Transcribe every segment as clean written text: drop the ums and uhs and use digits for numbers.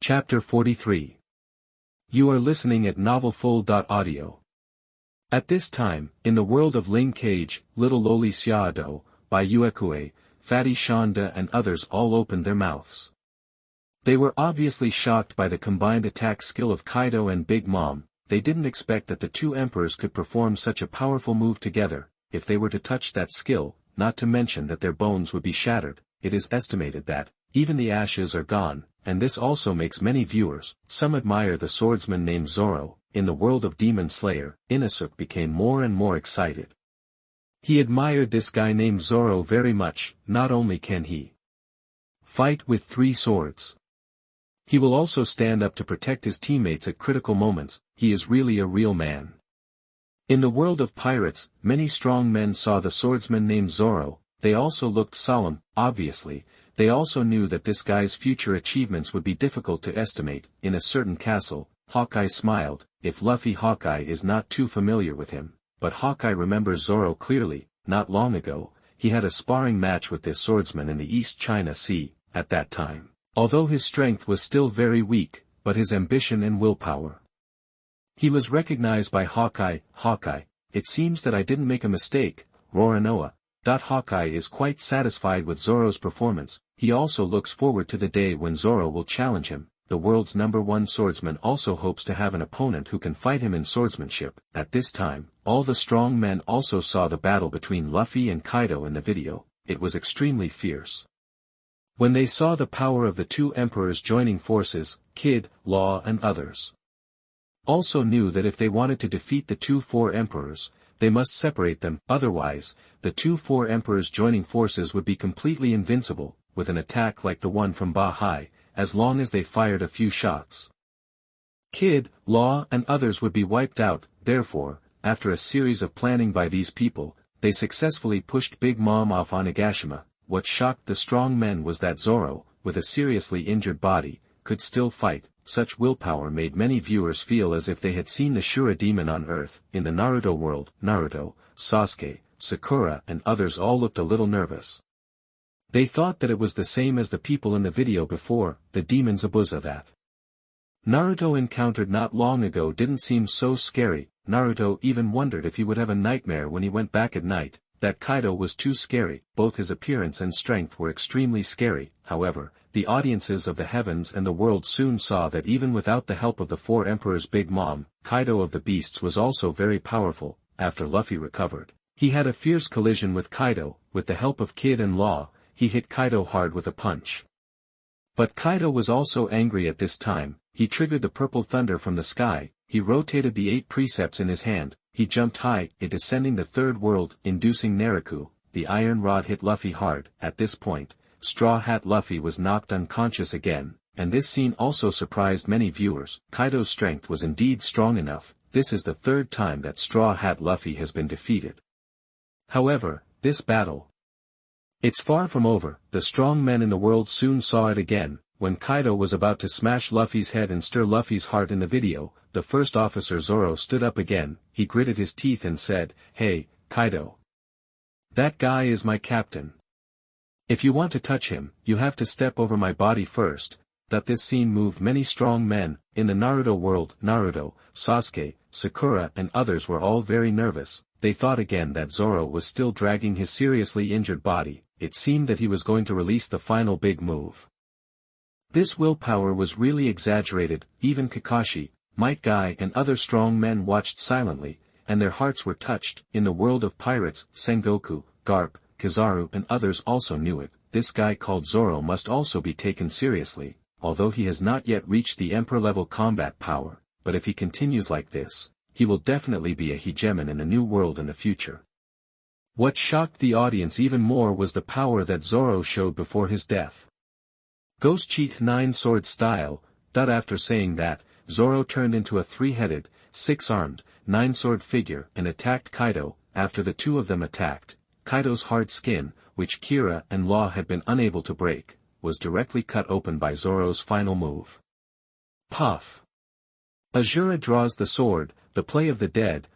Chapter 43. You are listening at novelfull.audio. At this time, in the world of Ling Kage, Little Loli Xiaodo, by Uekue, Fatty Shonda and others all opened their mouths. They were obviously shocked by the combined attack skill of Kaido and Big Mom. They didn't expect that the two emperors could perform such a powerful move together. If they were to touch that skill, not to mention that their bones would be shattered, it is estimated that even the ashes are gone, and this also makes many viewers. Some admire the swordsman named Zoro. In the world of Demon Slayer, Inosuke became more and more excited. He admired this guy named Zoro very much. Not only can he fight with 3 swords, he will also stand up to protect his teammates at critical moments. He is really a real man. In the world of pirates, many strong men saw the swordsman named Zoro. They also looked solemn. Obviously, they also knew that this guy's future achievements would be difficult to estimate. In a certain castle, Hawkeye smiled. If Luffy Hawkeye is not too familiar with him, but Hawkeye remembers Zoro clearly. Not long ago, he had a sparring match with this swordsman in the East China Sea. At that time, although his strength was still very weak, but his ambition and willpower, he was recognized by Hawkeye. Hawkeye, it seems that I didn't make a mistake, Roronoa. Hawkeye is quite satisfied with Zoro's performance. He also looks forward to the day when Zoro will challenge him. The world's #1 swordsman also hopes to have an opponent who can fight him in swordsmanship. At this time, all the strong men also saw the battle between Luffy and Kaido in the video. It was extremely fierce. When they saw the power of the two emperors joining forces, Kid, Law and others also knew that if they wanted to defeat the 4 emperors, they must separate them. Otherwise, the 4 emperors joining forces would be completely invincible, with an attack like the one from Bahai, as long as they fired a few shots. Kid, Law and others would be wiped out. Therefore, after a series of planning by these people, they successfully pushed Big Mom off Onigashima. What shocked the strong men was that Zoro, with a seriously injured body, could still fight. Such willpower made many viewers feel as if they had seen the Shura demon on Earth. In the Naruto world, Naruto, Sasuke, Sakura and others all looked a little nervous. They thought that it was the same as the people in the video before. The demon Zabuza that Naruto encountered not long ago didn't seem so scary. Naruto even wondered if he would have a nightmare when he went back at night. That Kaido was too scary. Both his appearance and strength were extremely scary. However, the audiences of the heavens and the world soon saw that even without the help of the 4 emperors Big Mom, Kaido of the Beasts was also very powerful. After Luffy recovered, he had a fierce collision with Kaido. With the help of Kid and Law, he hit Kaido hard with a punch. But Kaido was also angry at this time. He triggered the purple thunder from the sky. He rotated the 8 precepts in his hand. He jumped high, descending the 3rd world, inducing Naraku. The iron rod hit Luffy hard. At this point, Straw Hat Luffy was knocked unconscious again, and this scene also surprised many viewers. Kaido's strength was indeed strong enough. This is the 3rd time that Straw Hat Luffy has been defeated. However, this battle, it's far from over. The strong men in the world soon saw it again. When Kaido was about to smash Luffy's head and stir Luffy's heart in the video, the first officer Zoro stood up again. He gritted his teeth and said, "Hey, Kaido. That guy is my captain. If you want to touch him, you have to step over my body first." This scene moved many strong men. In the Naruto world, Naruto, Sasuke, Sakura and others were all very nervous. They thought again that Zoro was still dragging his seriously injured body. It seemed that he was going to release the final big move. This willpower was really exaggerated. Even Kakashi, Might Guy and other strong men watched silently, and their hearts were touched. In the world of pirates, Sengoku, Garp, Kizaru and others also knew it. This guy called Zoro must also be taken seriously, although he has not yet reached the emperor-level combat power, but if he continues like this, he will definitely be a hegemon in the new world in the future. What shocked the audience even more was the power that Zoro showed before his death. Ghost Cheat 9 sword style. After saying that, Zoro turned into a 3-headed, 6-armed, 9-sword figure and attacked Kaido. After the 2 of them attacked, Kaido's hard skin, which Kira and Law had been unable to break, was directly cut open by Zoro's final move. Puff. Azura draws the sword, the play of the dead.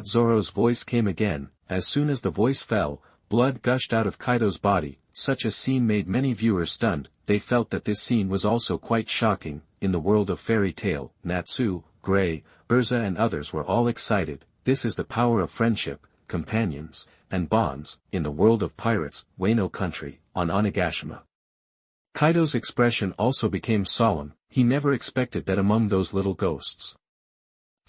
Zoro's voice came again. As soon as the voice fell, blood gushed out of Kaido's body. Such a scene made many viewers stunned. They felt that this scene was also quite shocking. in the world of fairy tale, Natsu, Gray, Urza and others were all excited. This is the power of friendship, companions, and bonds, in the world of pirates, Wano country, on Onigashima. Kaido's expression also became solemn. He never expected that among those little ghosts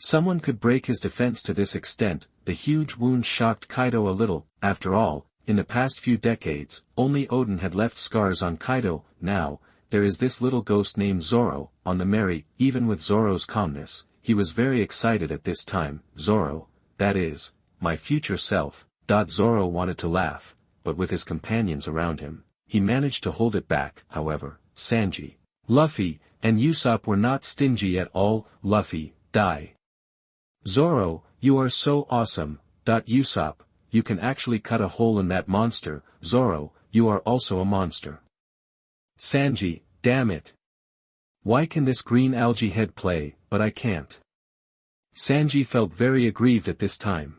someone could break his defense to this extent. The huge wound shocked Kaido a little. After all, in the past few decades, only Odin had left scars on Kaido. Now, there is this little ghost named Zoro, on the merry. Even with Zoro's calmness, he was very excited at this time. Zoro, that is, my future self. Zoro wanted to laugh, but with his companions around him, he managed to hold it back. However, Sanji, Luffy, and Usopp were not stingy at all. Luffy, die. Zoro, you are so awesome. Usopp, you can actually cut a hole in that monster. Zoro, you are also a monster. Sanji, damn it. Why can this green algae head play, but I can't? Sanji felt very aggrieved at this time.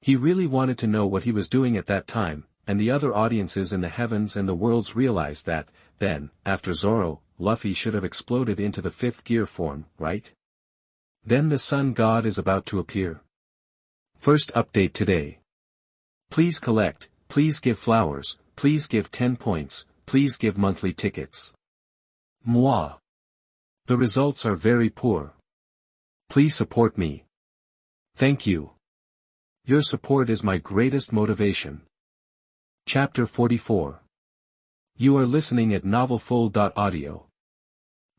He really wanted to know what he was doing at that time, and the other audiences in the heavens and the worlds realized that, then, after Zoro, Luffy should have exploded into the fifth gear form, right? Then the sun god is about to appear. First update today. Please collect, please give flowers, please give 10 points, please give monthly tickets. Moi. The results are very poor. Please support me. Thank you. Your support is my greatest motivation. Chapter 44. You are listening at novelfull.audio.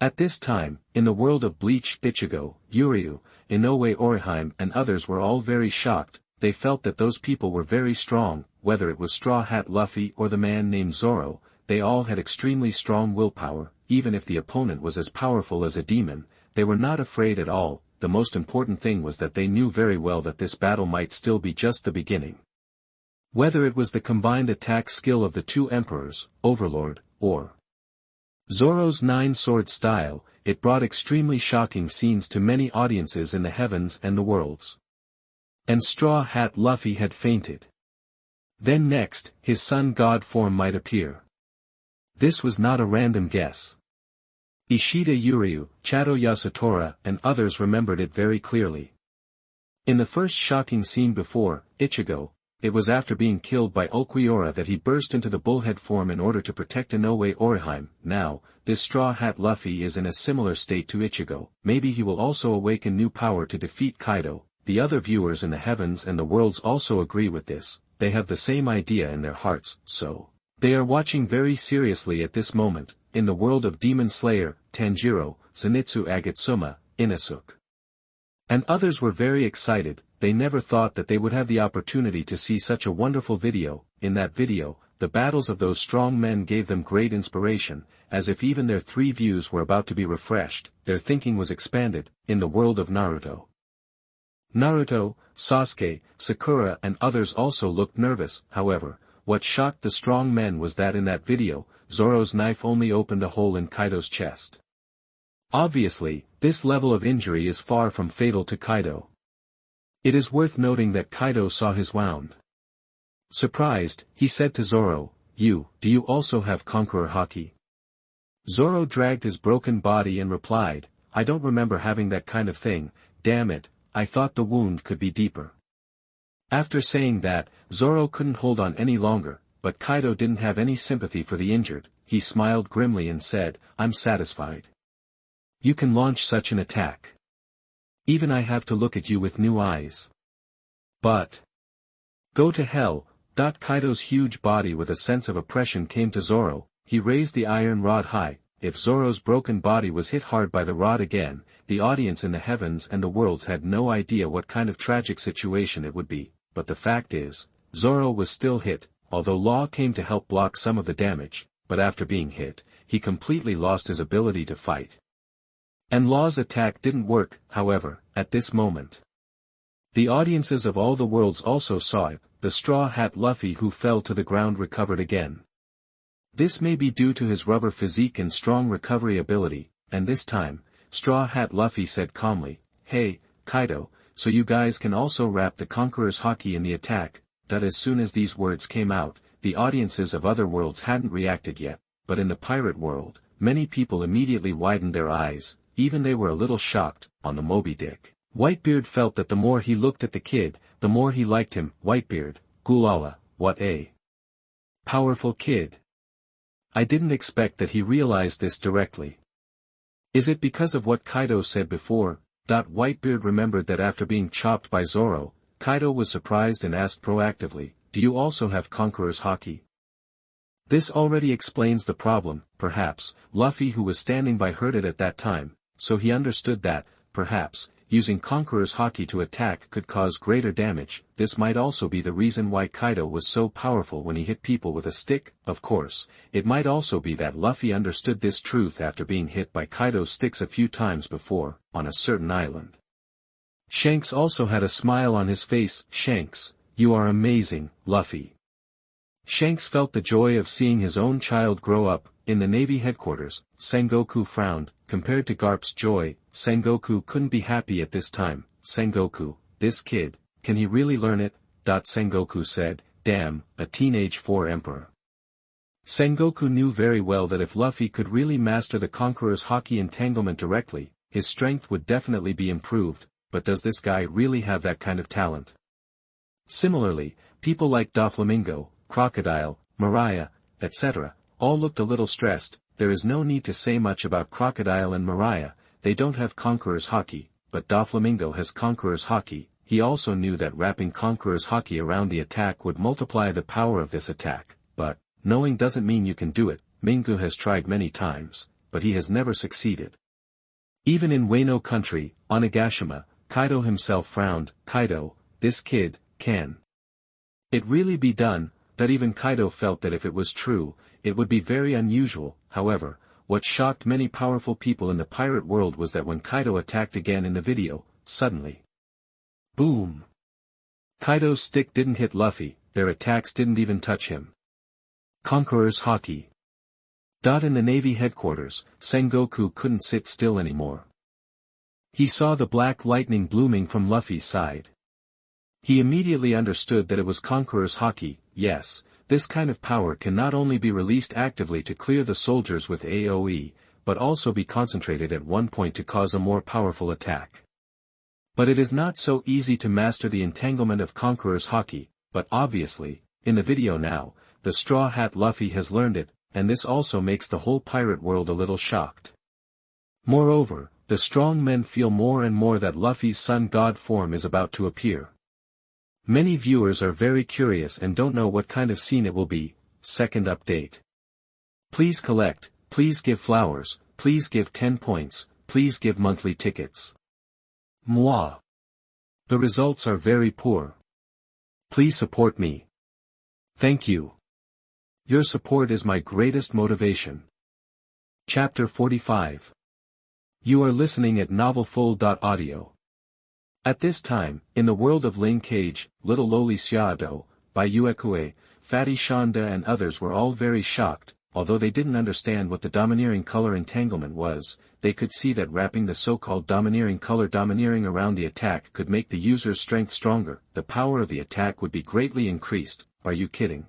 At this time, in the world of Bleach, Ichigo, Uryu, Inoue Orihime and others were all very shocked. They felt that those people were very strong, whether it was Straw Hat Luffy or the man named Zoro, they all had extremely strong willpower. Even if the opponent was as powerful as a demon, they were not afraid at all. The most important thing was that they knew very well that this battle might still be just the beginning. Whether it was the combined attack skill of the two emperors, Overlord, or Zoro's nine-sword style, it brought extremely shocking scenes to many audiences in the heavens and the worlds. And Straw Hat Luffy had fainted. Then next, his sun god form might appear. This was not a random guess. Ishida Uryu, Chato Yasutora and others remembered it very clearly. In the first shocking scene before Ichigo, it was after being killed by Ulquiorra that he burst into the bullhead form in order to protect Inoue Orihime. Now, this Straw Hat Luffy is in a similar state to Ichigo. Maybe he will also awaken new power to defeat Kaido. The other viewers in the heavens and the worlds also agree with this. They have the same idea in their hearts, so they are watching very seriously at this moment. In the world of Demon Slayer, Tanjiro, Zenitsu Agatsuma, Inosuke and others were very excited. They never thought that they would have the opportunity to see such a wonderful video. In that video, the battles of those strong men gave them great inspiration, as if even their three views were about to be refreshed. Their thinking was expanded. In the world of Naruto, Sasuke, Sakura and others also looked nervous. However, what shocked the strong men was that in that video, Zoro's knife only opened a hole in Kaido's chest. Obviously, this level of injury is far from fatal to Kaido. It is worth noting that Kaido saw his wound. Surprised, he said to Zoro, do you also have Conqueror Haki? Zoro dragged his broken body and replied, I don't remember having that kind of thing. Damn it, I thought the wound could be deeper. After saying that, Zoro couldn't hold on any longer, but Kaido didn't have any sympathy for the injured. He smiled grimly and said, I'm satisfied. You can launch such an attack. Even I have to look at you with new eyes. But go to hell. Kaido's huge body with a sense of oppression came to Zoro. He raised the iron rod high. If Zoro's broken body was hit hard by the rod again, the audience in the heavens and the worlds had no idea what kind of tragic situation it would be. But the fact is, Zoro was still hit, although Law came to help block some of the damage, but after being hit, he completely lost his ability to fight. And Law's attack didn't work, however, at this moment. The audiences of all the worlds also saw it. The Straw Hat Luffy who fell to the ground recovered again. This may be due to his rubber physique and strong recovery ability, and this time, Straw Hat Luffy said calmly, Hey, Kaido, so you guys can also wrap the Conqueror's Haki in the attack. That as soon as these words came out, the audiences of other worlds hadn't reacted yet, but in the pirate world, many people immediately widened their eyes, even they were a little shocked. On the Moby Dick, Whitebeard felt that the more he looked at the kid, the more he liked him. Whitebeard, Gulala, what a powerful kid. I didn't expect that he realized this directly. Is it because of what Kaido said before? Whitebeard remembered that after being chopped by Zoro, Kaido was surprised and asked proactively, "Do you also have Conqueror's Haki?" This already explains the problem. Perhaps Luffy, who was standing by, heard it at that time, so he understood that, perhaps, using Conqueror's Haki to attack could cause greater damage. This might also be the reason why Kaido was so powerful when he hit people with a stick. Of course, it might also be that Luffy understood this truth after being hit by Kaido's sticks a few times before, on a certain island. Shanks also had a smile on his face. "Shanks, you are amazing, Luffy." Shanks felt the joy of seeing his own child grow up. In the Navy headquarters, Sengoku frowned. Compared to Garp's joy, Sengoku couldn't be happy at this time. "Sengoku, this kid, can he really learn it?" Sengoku said, "Damn, a teenage 4 emperor." Sengoku knew very well that if Luffy could really master the Conqueror's Haki entanglement directly, his strength would definitely be improved, but does this guy really have that kind of talent? Similarly, people like Doflamingo, Crocodile, Mariah, etc., all looked a little stressed. There is no need to say much about Crocodile and Mariah. They don't have Conqueror's Haki, but Doflamingo has Conqueror's Haki. He also knew that wrapping Conqueror's Haki around the attack would multiply the power of this attack, but knowing doesn't mean you can do it. Mingu has tried many times, but he has never succeeded. Even in Wano country, Onigashima, Kaido himself frowned. "Kaido, this kid, can it really be done?" That even Kaido felt that if it was true, it would be very unusual. However, what shocked many powerful people in the pirate world was that when Kaido attacked again in the video, suddenly, boom! Kaido's stick didn't hit Luffy, their attacks didn't even touch him. Conqueror's Haki. In the Navy headquarters, Sengoku couldn't sit still anymore. He saw the black lightning blooming from Luffy's side. He immediately understood that it was Conqueror's Haki. Yes, this kind of power can not only be released actively to clear the soldiers with AoE, but also be concentrated at one point to cause a more powerful attack. But it is not so easy to master the entanglement of Conqueror's Haki, but obviously, in the video now, the Straw Hat Luffy has learned it, and this also makes the whole pirate world a little shocked. Moreover, the strong men feel more and more that Luffy's sun god form is about to appear. Many viewers are very curious and don't know what kind of scene it will be. Second update. Please collect, please give flowers, please give 10 points, please give monthly tickets. Moi. The results are very poor. Please support me. Thank you. Your support is my greatest motivation. Chapter 45. You are listening at novelfull.audio. At this time, in the world of Ling Kage, Little Loli Xiado, by Uekue, Fatty Shonda and others were all very shocked. Although they didn't understand what the domineering color entanglement was, they could see that wrapping the so-called domineering color domineering around the attack could make the user's strength stronger. The power of the attack would be greatly increased. Are you kidding?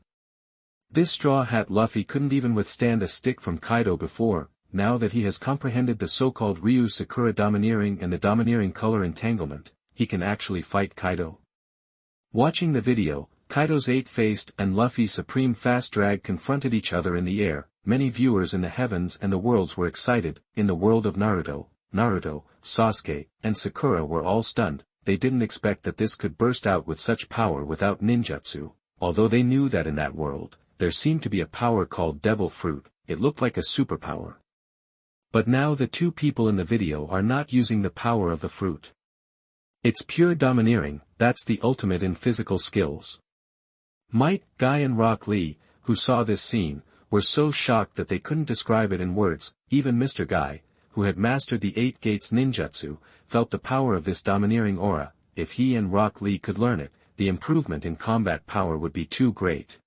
This Straw Hat Luffy couldn't even withstand a stick from Kaido before. Now that he has comprehended the so-called Ryu Sakura domineering and the domineering color entanglement, he can actually fight Kaido. Watching the video, Kaido's 8-faced and Luffy's supreme fast drag confronted each other in the air. Many viewers in the heavens and the worlds were excited. In the world of Naruto, Sasuke, and Sakura were all stunned. They didn't expect that this could burst out with such power without ninjutsu, although they knew that in that world, there seemed to be a power called Devil Fruit. It looked like a superpower. But now the two people in the video are not using the power of the fruit. It's pure domineering. That's the ultimate in physical skills. Might, Guy and Rock Lee, who saw this scene, were so shocked that they couldn't describe it in words. Even Mr. Guy, who had mastered the 8 Gates ninjutsu, felt the power of this domineering aura. If he and Rock Lee could learn it, the improvement in combat power would be too great.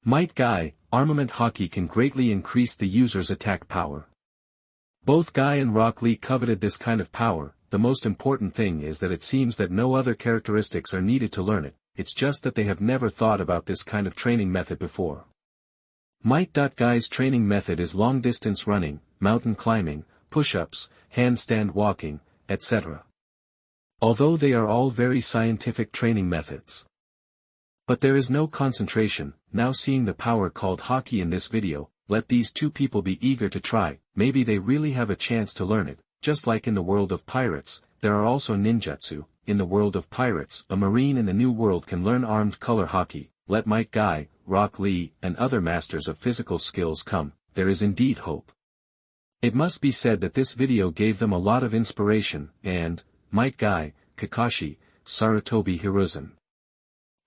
Might Guy, Armament Haki can greatly increase the user's attack power. Both Guy and Rock Lee coveted this kind of power. The most important thing is that it seems that no other characteristics are needed to learn it. It's just that they have never thought about this kind of training method before. Might. Guy's training method is long-distance running, mountain climbing, push-ups, handstand walking, etc. Although they are all very scientific training methods. But there is no concentration. Now seeing the power called Haki in this video, let these two people be eager to try, maybe they really have a chance to learn it. Just like in the world of pirates, there are also ninjutsu. In the world of pirates, a marine in the new world can learn armed color Haki. Let Might Guy, Rock Lee, and other masters of physical skills come, there is indeed hope. It must be said that this video gave them a lot of inspiration, and, Might Guy, Kakashi, Sarutobi Hiruzen,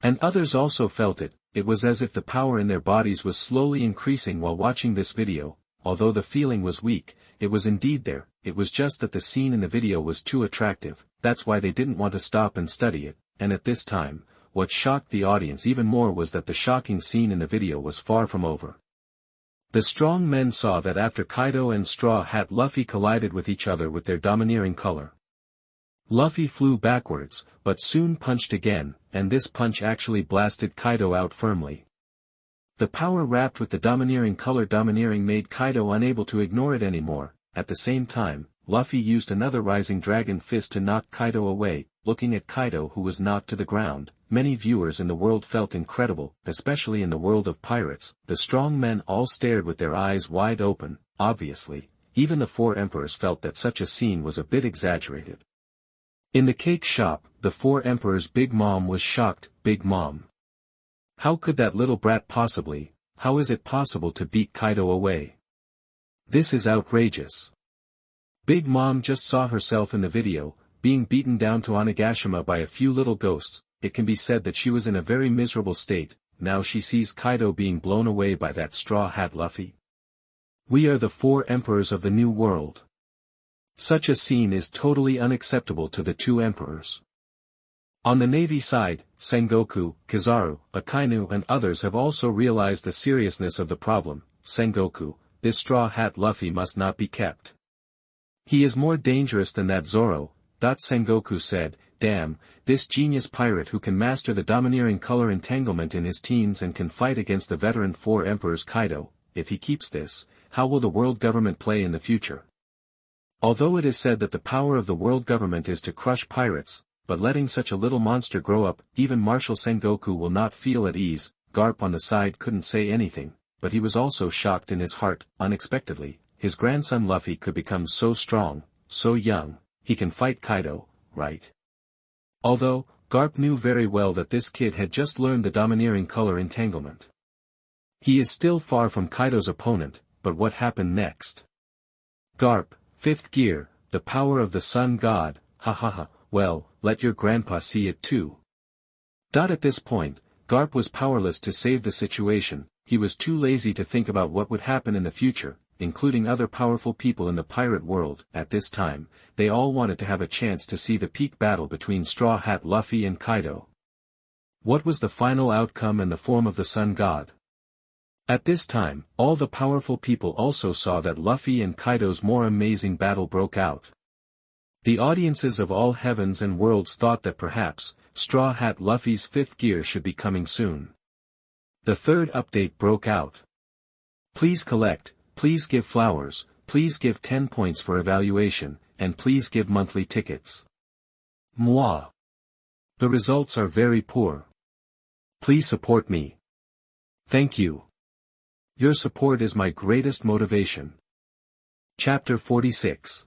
and others also felt it. It was as if the power in their bodies was slowly increasing while watching this video. Although the feeling was weak, it was indeed there. It was just that the scene in the video was too attractive, that's why they didn't want to stop and study it, and at this time, what shocked the audience even more was that the shocking scene in the video was far from over. The strong men saw that after Kaido and Straw Hat Luffy collided with each other with their domineering color. Luffy flew backwards, but soon punched again, and this punch actually blasted Kaido out firmly. The power wrapped with the domineering color made Kaido unable to ignore it anymore. At the same time, Luffy used another Rising Dragon Fist to knock Kaido away. Looking at Kaido who was knocked to the ground, many viewers in the world felt incredible, especially in the world of pirates. The strong men all stared with their eyes wide open. Obviously, even the four emperors felt that such a scene was a bit exaggerated. In the cake shop, the four emperors' Big Mom was shocked. Big Mom, how could that little brat possibly, how is it possible to beat Kaido away? This is outrageous. Big Mom just saw herself in the video, being beaten down to Onigashima by a few little ghosts. It can be said that she was in a very miserable state. Now she sees Kaido being blown away by that Straw Hat Luffy. We are the four emperors of the new world. Such a scene is totally unacceptable to the two emperors. On the Navy side, Sengoku, Kizaru, Akainu and others have also realized the seriousness of the problem. Sengoku, this Straw Hat Luffy must not be kept. He is more dangerous than that Zoro. Sengoku said, damn, this genius pirate who can master the domineering color entanglement in his teens and can fight against the veteran four emperors Kaido. If he keeps this, how will the world government play in the future? Although it is said that the power of the world government is to crush pirates, but letting such a little monster grow up, even Marshal Sengoku will not feel at ease. Garp on the side couldn't say anything, but he was also shocked in his heart. Unexpectedly, his grandson Luffy could become so strong, so young, he can fight Kaido, right? Although, Garp knew very well that this kid had just learned the domineering color entanglement. He is still far from Kaido's opponent, but what happened next? Garp, fifth gear, the power of the sun god, ha ha ha, well, let your grandpa see it too. At this point, Garp was powerless to save the situation. He was too lazy to think about what would happen in the future, including other powerful people in the pirate world. At this time, they all wanted to have a chance to see the peak battle between Straw Hat Luffy and Kaido. What was the final outcome in the form of the sun god? At this time, all the powerful people also saw that Luffy and Kaido's more amazing battle broke out. The audiences of all heavens and worlds thought that perhaps, Straw Hat Luffy's fifth gear should be coming soon. The third update broke out. Please collect, please give flowers, please give 10 points for evaluation, and please give monthly tickets. Moi. The results are very poor. Please support me. Thank you. Your support is my greatest motivation. Chapter 46.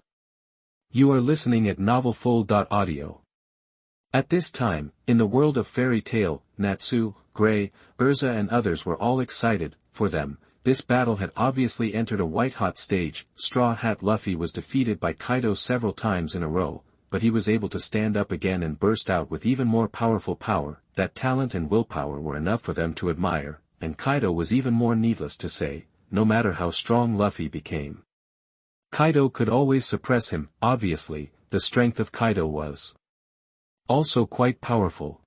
You are listening at novelfull.audio. At this time, in the world of fairy tale, Natsu, Gray, Urza and others were all excited. For them, this battle had obviously entered a white-hot stage. Straw Hat Luffy was defeated by Kaido several times in a row, but he was able to stand up again and burst out with even more powerful power. That talent and willpower were enough for them to admire, and Kaido was even more, needless to say, no matter how strong Luffy became. Kaido could always suppress him. Obviously, the strength of Kaido was also quite powerful.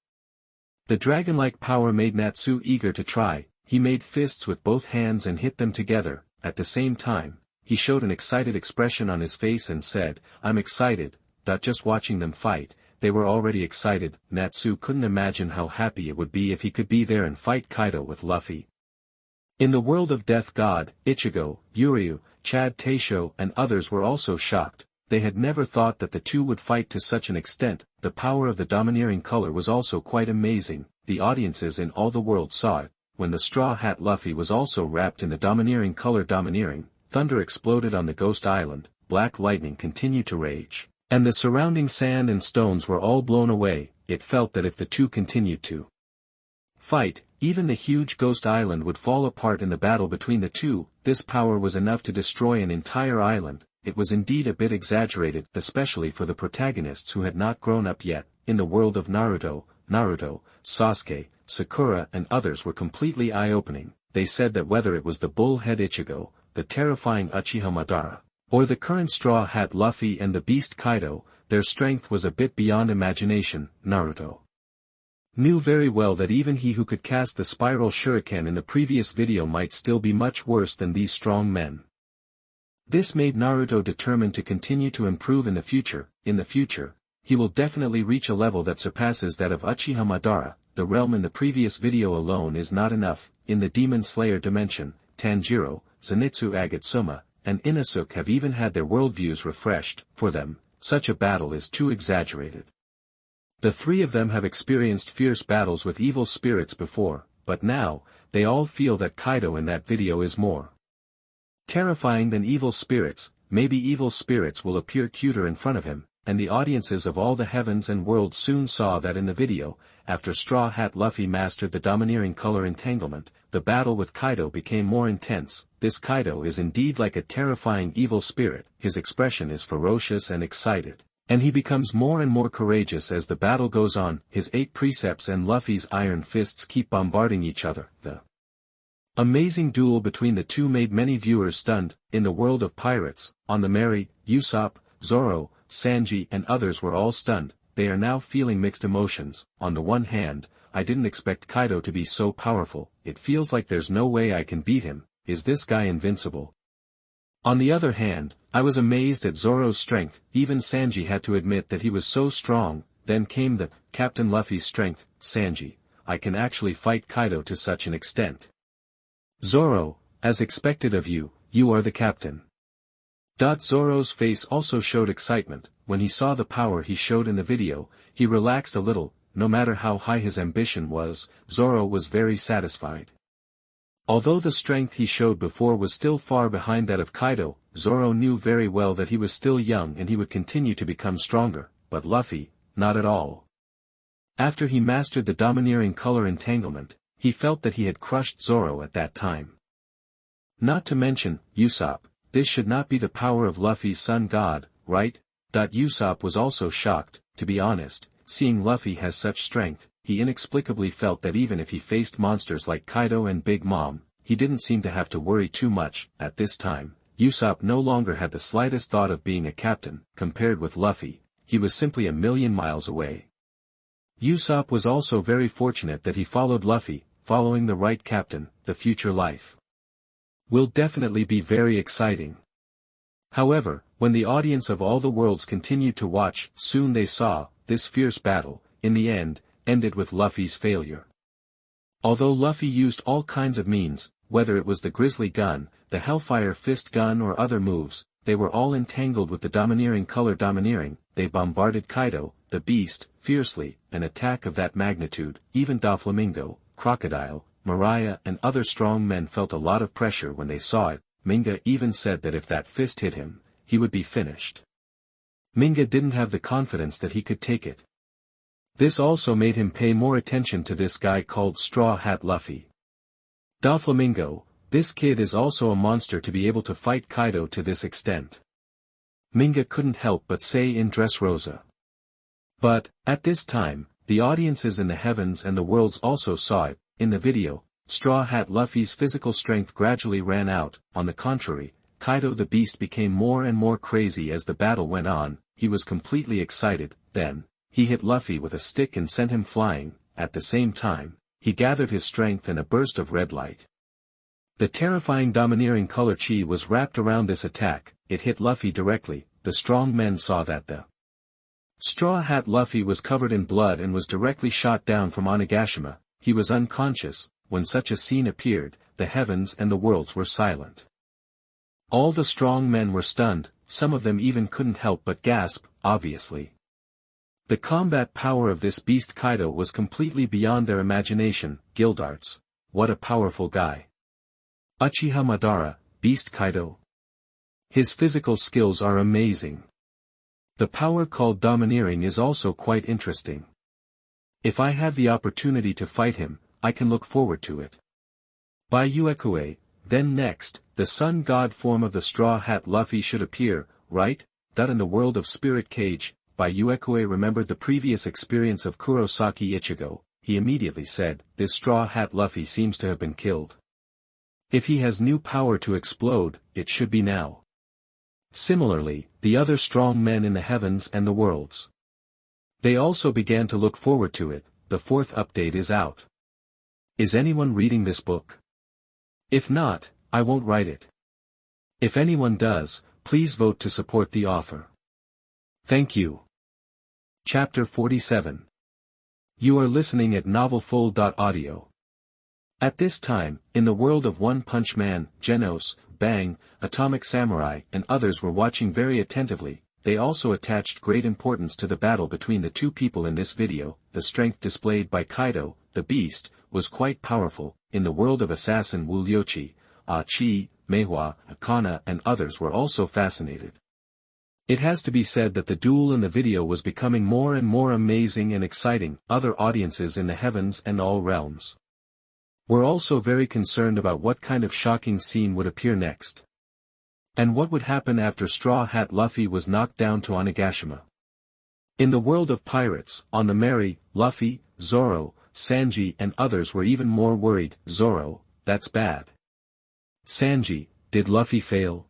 The dragon-like power made Natsu eager to try. He made fists with both hands and hit them together. At the same time, he showed an excited expression on his face and said, I'm excited. Just watching them fight, they were already excited. Natsu couldn't imagine how happy it would be if he could be there and fight Kaido with Luffy. In the world of Death God, Ichigo, Uryu, Chad Taisho and others were also shocked. They had never thought that the two would fight to such an extent. The power of the domineering color was also quite amazing. The audiences in all the world saw it. When the Straw Hat Luffy was also wrapped in the domineering color domineering, thunder exploded on the Ghost Island, black lightning continued to rage, and the surrounding sand and stones were all blown away. It felt that if the two continued to fight, even the huge Ghost Island would fall apart in the battle between the two. This power was enough to destroy an entire island. It was indeed a bit exaggerated, especially for the protagonists who had not grown up yet. In the world of Naruto, Sasuke, Sakura and others were completely eye-opening. They said that whether it was the Bullhead Ichigo, the terrifying Uchiha Madara, or the current Straw Hat Luffy and the Beast Kaido, their strength was a bit beyond imagination. Naruto knew very well that even he who could cast the spiral shuriken in the previous video might still be much worse than these strong men. This made Naruto determined to continue to improve in the future. In the future, he will definitely reach a level that surpasses that of Uchiha Madara. The realm in the previous video alone is not enough. In the Demon Slayer dimension, Tanjiro, Zenitsu Agatsuma, and Inosuke have even had their worldviews refreshed. For them, such a battle is too exaggerated. The three of them have experienced fierce battles with evil spirits before, but now, they all feel that Kaido in that video is more terrifying than evil spirits. Maybe evil spirits will appear cuter in front of him, and the audiences of all the heavens and worlds soon saw that in the video. After Straw Hat Luffy mastered the domineering color entanglement, the battle with Kaido became more intense. This Kaido is indeed like a terrifying evil spirit. His expression is ferocious and excited, and he becomes more and more courageous as the battle goes on. His 8 precepts and Luffy's iron fists keep bombarding each other. The amazing duel between the two made many viewers stunned. In the world of pirates, on the Mary, Usopp, Zoro, Sanji and others were all stunned. They are now feeling mixed emotions. On the one hand, I didn't expect Kaido to be so powerful. It feels like there's no way I can beat him. Is this guy invincible? On the other hand, I was amazed at Zoro's strength. Even Sanji had to admit that he was so strong. Then came the Captain Luffy's strength. Sanji, I can actually fight Kaido to such an extent. Zoro, as expected of you, you are the captain. Zoro's face also showed excitement. When he saw the power he showed in the video, he relaxed a little. No matter how high his ambition was, Zoro was very satisfied. Although the strength he showed before was still far behind that of Kaido, Zoro knew very well that he was still young and he would continue to become stronger, but Luffy, not at all. After he mastered the domineering color entanglement, he felt that he had crushed Zoro at that time. Not to mention, Usopp, this should not be the power of Luffy's sun god, right? Usopp was also shocked. To be honest, seeing Luffy has such strength, he inexplicably felt that even if he faced monsters like Kaido and Big Mom, he didn't seem to have to worry too much. At this time, Usopp no longer had the slightest thought of being a captain. Compared with Luffy, he was simply a million miles away. Usopp was also very fortunate that he followed Luffy. Following the right captain, the future life will definitely be very exciting. However, when the audience of all the worlds continued to watch, soon they saw, this fierce battle, in the end, ended with Luffy's failure. Although Luffy used all kinds of means, whether it was the Grizzly Gun, the Hellfire Fist Gun or other moves, they were all entangled with the domineering color domineering. They bombarded Kaido, the beast, fiercely. An attack of that magnitude, even Doflamingo, Crocodile, Mariah and other strong men felt a lot of pressure when they saw it. Minga even said that if that fist hit him, he would be finished. Minga didn't have the confidence that he could take it. This also made him pay more attention to this guy called Straw Hat Luffy. Doflamingo, this kid is also a monster to be able to fight Kaido to this extent. Minga couldn't help but say in Dressrosa. But, at this time, the audiences in the heavens and the worlds also saw it. In the video, Straw Hat Luffy's physical strength gradually ran out. On the contrary, Kaido the Beast became more and more crazy as the battle went on. He was completely excited. Then, he hit Luffy with a stick and sent him flying. At the same time, he gathered his strength in a burst of red light. The terrifying domineering color chi was wrapped around this attack. It hit Luffy directly. The strong men saw that the Straw Hat Luffy was covered in blood and was directly shot down from Onigashima. He was unconscious. When such a scene appeared, the heavens and the worlds were silent. All the strong men were stunned, some of them even couldn't help but gasp, obviously. The combat power of this beast Kaido was completely beyond their imagination. Guildarts. What a powerful guy. Uchiha Madara, Beast Kaido. His physical skills are amazing. The power called domineering is also quite interesting. If I have the opportunity to fight him, I can look forward to it. By Uekue, then next, the sun god form of the Straw Hat Luffy should appear, right? In the world of Spirit Cage, by Uekue remembered the previous experience of Kurosaki Ichigo. He immediately said, this Straw Hat Luffy seems to have been killed. If he has new power to explode, it should be now. Similarly, the other strong men in the heavens and the worlds. They also began to look forward to it. The fourth update is out. Is anyone reading this book? If not, I won't write it. If anyone does, please vote to support the author. Thank you. Chapter 47. You are listening at novelfull.audio. At this time, in the world of One Punch Man, Genos, Bang, Atomic Samurai and others were watching very attentively. They also attached great importance to the battle between the two people in this video. The strength displayed by Kaido, the beast, was quite powerful. In the world of Assassin Wu Liuqi, Chi, Meihua, Akana and others were also fascinated. It has to be said that the duel in the video was becoming more and more amazing and exciting. Other audiences in the heavens and all realms were also very concerned about what kind of shocking scene would appear next. And what would happen after Straw Hat Luffy was knocked down to Onigashima. In the world of pirates, on the Mary, Luffy, Zoro, Sanji and others were even more worried. Zoro, that's bad. Sanji, did Luffy fail?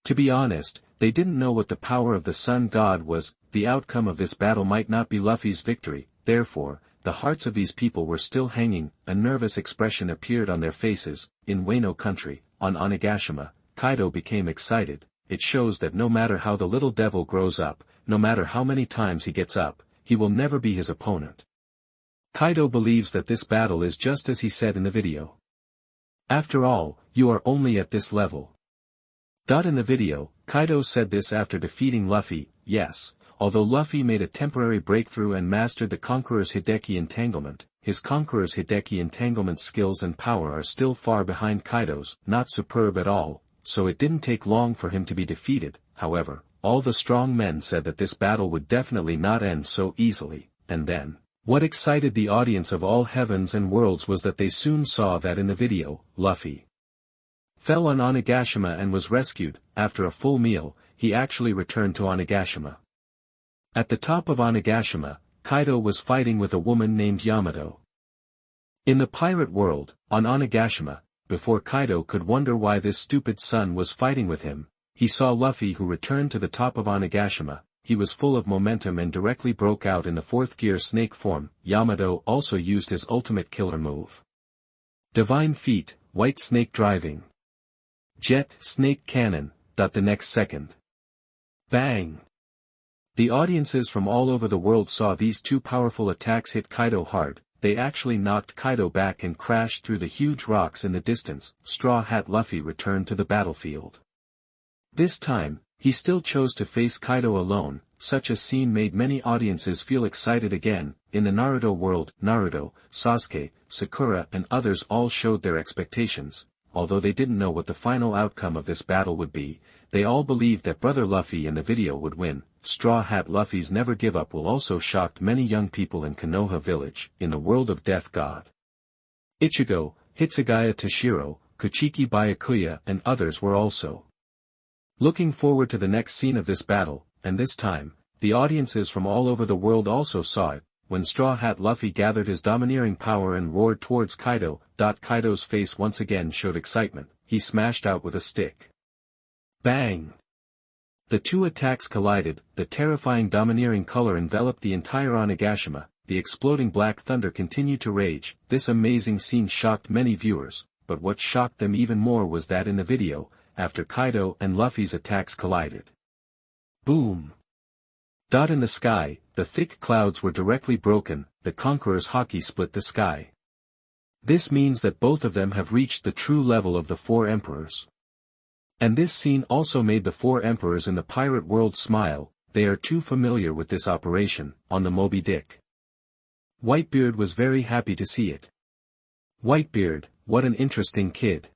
To be honest, they didn't know what the power of the sun god was. The outcome of this battle might not be Luffy's victory, therefore, the hearts of these people were still hanging. A nervous expression appeared on their faces. In Wano country, on Onigashima, Kaido became excited. It shows that no matter how the little devil grows up, no matter how many times he gets up, he will never be his opponent. Kaido believes that this battle is just as he said in the video. After all, you are only at this level. In the video, Kaido said this after defeating Luffy. Yes, although Luffy made a temporary breakthrough and mastered the Conqueror's Hideki Entanglement, his Conqueror's Hideki Entanglement skills and power are still far behind Kaido's, not superb at all, so it didn't take long for him to be defeated. However, all the strong men said that this battle would definitely not end so easily, and then, what excited the audience of all heavens and worlds was that they soon saw that in the video, Luffy fell on Onigashima and was rescued. After a full meal, he actually returned to Onigashima. At the top of Onigashima, Kaido was fighting with a woman named Yamato. In the pirate world, on Onigashima, before Kaido could wonder why this stupid son was fighting with him, he saw Luffy who returned to the top of Onigashima. He was full of momentum and directly broke out in the fourth gear snake form. Yamato also used his ultimate killer move. Divine Feet, White Snake Driving. Jet Snake Cannon. The next second. Bang! The audiences from all over the world saw these two powerful attacks hit Kaido hard. They actually knocked Kaido back and crashed through the huge rocks in the distance. Straw Hat Luffy returned to the battlefield. This time, he still chose to face Kaido alone. Such a scene made many audiences feel excited again. In the Naruto world, Naruto, Sasuke, Sakura and others all showed their expectations. Although they didn't know what the final outcome of this battle would be, they all believed that Brother Luffy in the video would win. Straw Hat Luffy's Never Give Up will also shocked many young people in Konoha village. In the world of Death God, Ichigo, Hitsugaya Toshiro, Kuchiki Byakuya and others were also looking forward to the next scene of this battle, and this time, the audiences from all over the world also saw it. When Straw Hat Luffy gathered his domineering power and roared towards Kaido, Kaido's face once again showed excitement. He smashed out with a stick. Bang! The two attacks collided. The terrifying domineering color enveloped the entire Onigashima. The exploding black thunder continued to rage. This amazing scene shocked many viewers, but what shocked them even more was that in the video, after Kaido and Luffy's attacks collided. Boom! In the sky, the thick clouds were directly broken. The Conqueror's Haki split the sky. This means that both of them have reached the true level of the four emperors. And this scene also made the four emperors in the pirate world smile. They are too familiar with this operation, on the Moby Dick. Whitebeard was very happy to see it. Whitebeard, what an interesting kid.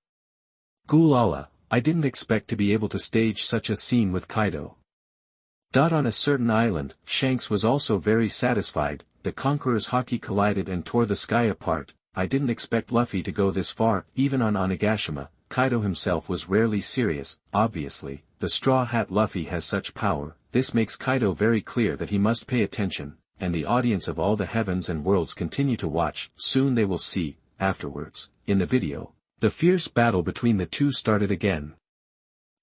Gulala, I didn't expect to be able to stage such a scene with Kaido. On a certain island, Shanks was also very satisfied. The conqueror's haki collided and tore the sky apart. I didn't expect Luffy to go this far. Even on Onigashima, Kaido himself was rarely serious. Obviously, the Straw Hat Luffy has such power. This makes Kaido very clear that he must pay attention, and the audience of all the heavens and worlds continue to watch. Soon they will see. Afterwards, in the video, the fierce battle between the two started again.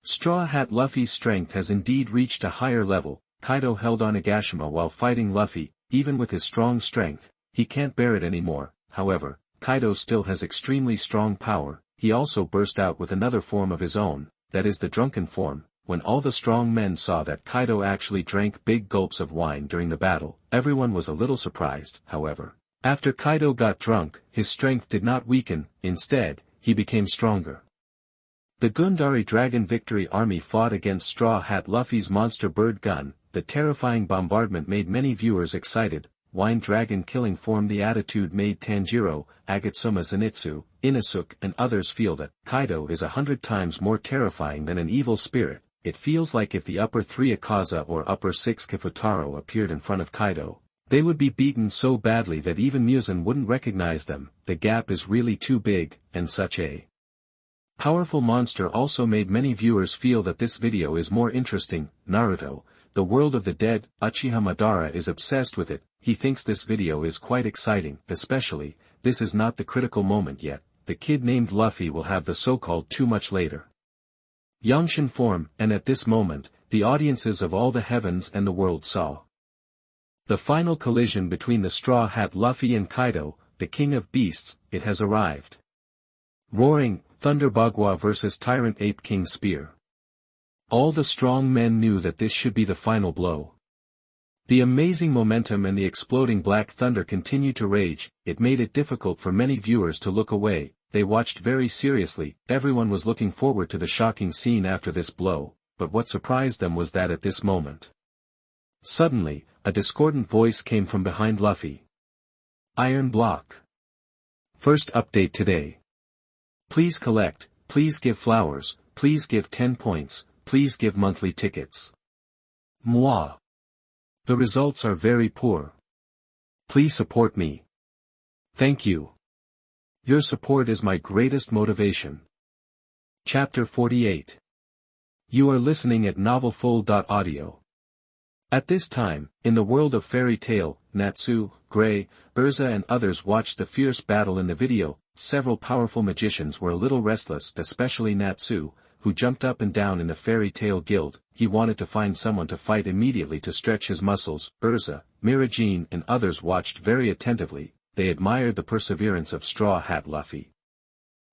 Straw Hat Luffy's strength has indeed reached a higher level. Kaido held Onigashima while fighting Luffy. Even with his strong strength, he can't bear it anymore. However, Kaido still has extremely strong power. He also burst out with another form of his own, that is the drunken form. When all the strong men saw that Kaido actually drank big gulps of wine during the battle, everyone was a little surprised. However, after Kaido got drunk, his strength did not weaken. Instead, he became stronger. The Gundari Dragon Victory Army fought against Straw Hat Luffy's monster bird gun. The terrifying bombardment made many viewers excited. Wine Dragon killing form. The attitude made Tanjiro, Agatsuma Zenitsu, Inosuke and others feel that Kaido is 100 times more terrifying than an evil spirit. It feels like if the upper 3 Akaza or upper 6 Kifutaro appeared in front of Kaido, they would be beaten so badly that even Muzan wouldn't recognize them. The gap is really too big, and such a powerful monster also made many viewers feel that this video is more interesting. Naruto, the world of the dead, Uchiha Madara is obsessed with it. He thinks this video is quite exciting, especially, this is not the critical moment yet. The kid named Luffy will have the so-called too much later. Yongshin form, and at this moment, the audiences of all the heavens and the world saw the final collision between the Straw Hat Luffy and Kaido, the King of Beasts. It has arrived. Roaring, Thunder Bagua vs Tyrant Ape King Spear. All the strong men knew that this should be the final blow. The amazing momentum and the exploding black thunder continued to rage. It made it difficult for many viewers to look away. They watched very seriously. Everyone was looking forward to the shocking scene after this blow, but what surprised them was that at this moment, suddenly, a discordant voice came from behind Luffy. Iron Block. First update today. Please collect, please give flowers, please give 10 points, please give monthly tickets. Moi. The results are very poor. Please support me. Thank you. Your support is my greatest motivation. Chapter 48. You are listening at novelfull.audio. At this time, in the world of fairy tale, Natsu, Gray, Urza and others watched the fierce battle in the video. Several powerful magicians were a little restless, especially Natsu, who jumped up and down in the fairy tale guild. He wanted to find someone to fight immediately to stretch his muscles. Urza, Mirajin and others watched very attentively. They admired the perseverance of Straw Hat Luffy.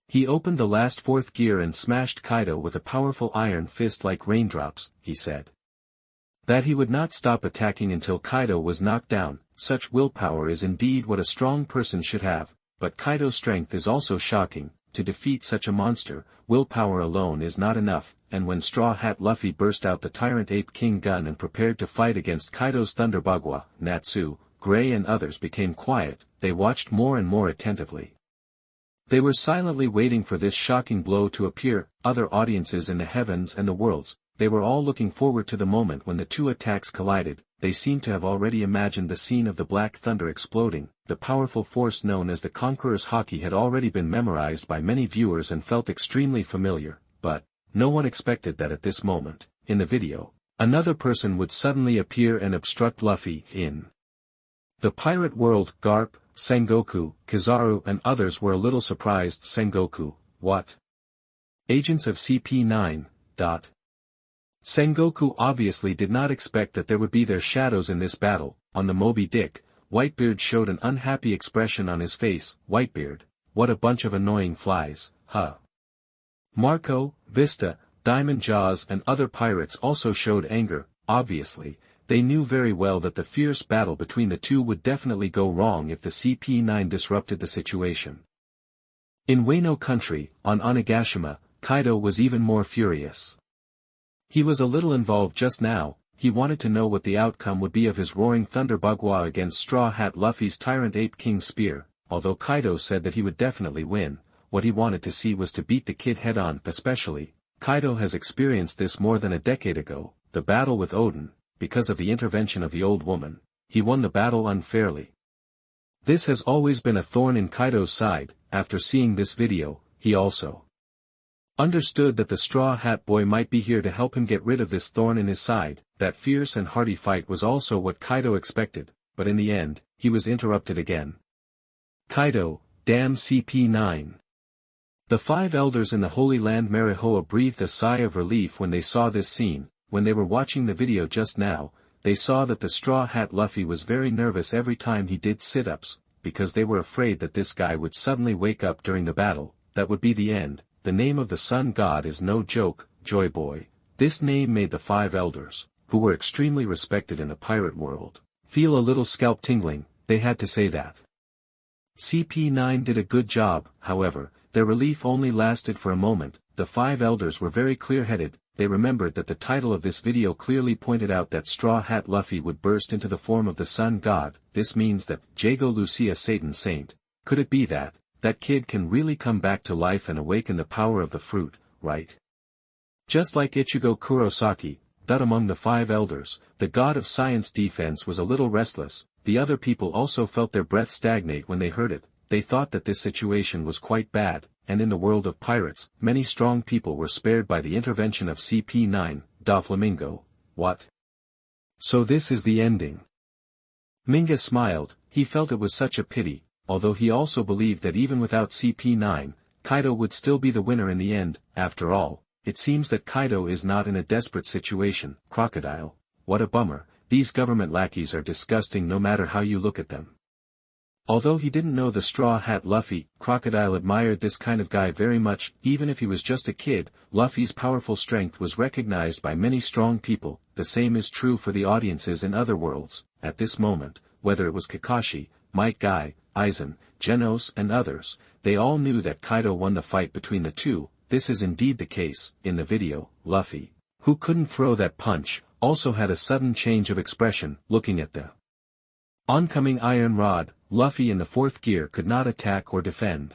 He opened the last 4th gear and smashed Kaido with a powerful iron fist like raindrops. He said that he would not stop attacking until Kaido was knocked down. Such willpower is indeed what a strong person should have, but Kaido's strength is also shocking. To defeat such a monster, willpower alone is not enough, and when Straw Hat Luffy burst out the Tyrant Ape King gun and prepared to fight against Kaido's Thunder Bagua, Natsu, Gray and others became quiet. They watched more and more attentively. They were silently waiting for this shocking blow to appear. Other audiences in the heavens and the worlds, they were all looking forward to the moment when the two attacks collided. They seemed to have already imagined the scene of the black thunder exploding. The powerful force known as the Conqueror's Haki had already been memorized by many viewers and felt extremely familiar, but no one expected that at this moment, in the video, another person would suddenly appear and obstruct Luffy. In the pirate world, Garp, Sengoku, Kizaru and others were a little surprised. Sengoku, what? Agents of CP9. Sengoku obviously did not expect that there would be their shadows in this battle. On the Moby Dick, Whitebeard showed an unhappy expression on his face. Whitebeard, what a bunch of annoying flies, huh? Marco, Vista, Diamond Jaws and other pirates also showed anger. Obviously, they knew very well that the fierce battle between the two would definitely go wrong if the CP9 disrupted the situation. In Wano country, on Onigashima, Kaido was even more furious. He was a little involved just now. He wanted to know what the outcome would be of his Roaring Thunder Bagua against Straw Hat Luffy's Tyrant Ape King Spear. Although Kaido said that he would definitely win, what he wanted to see was to beat the kid head-on. Especially, Kaido has experienced this more than a decade ago, the battle with Odin. Because of the intervention of the old woman, he won the battle unfairly. This has always been a thorn in Kaido's side. After seeing this video, he also understood that the Straw Hat Boy might be here to help him get rid of this thorn in his side. That fierce and hearty fight was also what Kaido expected, but in the end, he was interrupted again. Kaido, damn CP9. The 5 elders in the Holy Land Marihoa breathed a sigh of relief when they saw this scene. When they were watching the video just now, they saw that the Straw Hat Luffy was very nervous every time he did sit-ups, because they were afraid that this guy would suddenly wake up during the battle. That would be the end. The name of the Sun God is no joke, Joy Boy. This name made the 5 elders, who were extremely respected in the pirate world, feel a little scalp tingling. They had to say that. CP9 did a good job. However, their relief only lasted for a moment. The 5 elders were very clear-headed. They remembered that the title of this video clearly pointed out that Straw Hat Luffy would burst into the form of the Sun God. This means that Jago Lucia Satan Saint. Could it be that that kid can really come back to life and awaken the power of the fruit, right? Just like Ichigo Kurosaki, that among the 5 elders, the god of science defense was a little restless. The other people also felt their breath stagnate when they heard it. They thought that this situation was quite bad, and in the world of pirates, many strong people were spared by the intervention of CP9, Doflamingo. What? So this is the ending. Minga smiled. He felt it was such a pity, although he also believed that even without CP9, Kaido would still be the winner in the end. After all, it seems that Kaido is not in a desperate situation. Crocodile. What a bummer. These government lackeys are disgusting no matter how you look at them. Although he didn't know the Straw Hat Luffy, Crocodile admired this kind of guy very much. Even if he was just a kid, Luffy's powerful strength was recognized by many strong people. The same is true for the audiences in other worlds. At this moment, whether it was Kakashi, Might Guy, Aizen, Genos and others, they all knew that Kaido won the fight between the two. This is indeed the case. In the video, Luffy, who couldn't throw that punch, also had a sudden change of expression. Looking at the oncoming iron rod, Luffy in the 4th gear could not attack or defend.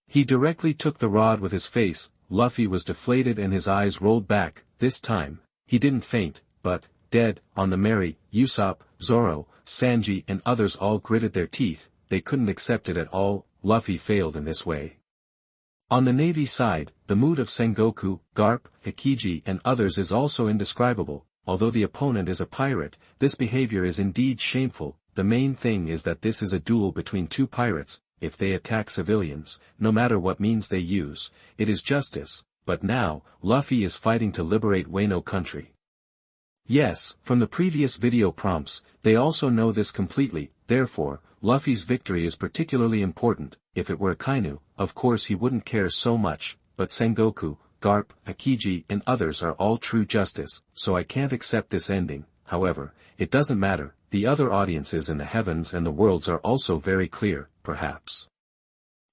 He directly took the rod with his face. Luffy was deflated and his eyes rolled back. This time, he didn't faint, but, dead, on the Mary, Usopp, Zoro, Sanji and others all gritted their teeth. They couldn't accept it at all. Luffy failed in this way. On the Navy side, the mood of Sengoku, Garp, Kage and others is also indescribable. Although the opponent is a pirate, this behavior is indeed shameful. The main thing is that this is a duel between 2 pirates. If they attack civilians, no matter what means they use, it is justice. But now, Luffy is fighting to liberate Wano country. Yes, from the previous video prompts, they also know this completely. Therefore, Luffy's victory is particularly important. If it were Akainu, of course he wouldn't care so much, but Sengoku, Garp, Kage and others are all true justice, so I can't accept this ending. However, it doesn't matter. The other audiences in the heavens and the worlds are also very clear. Perhaps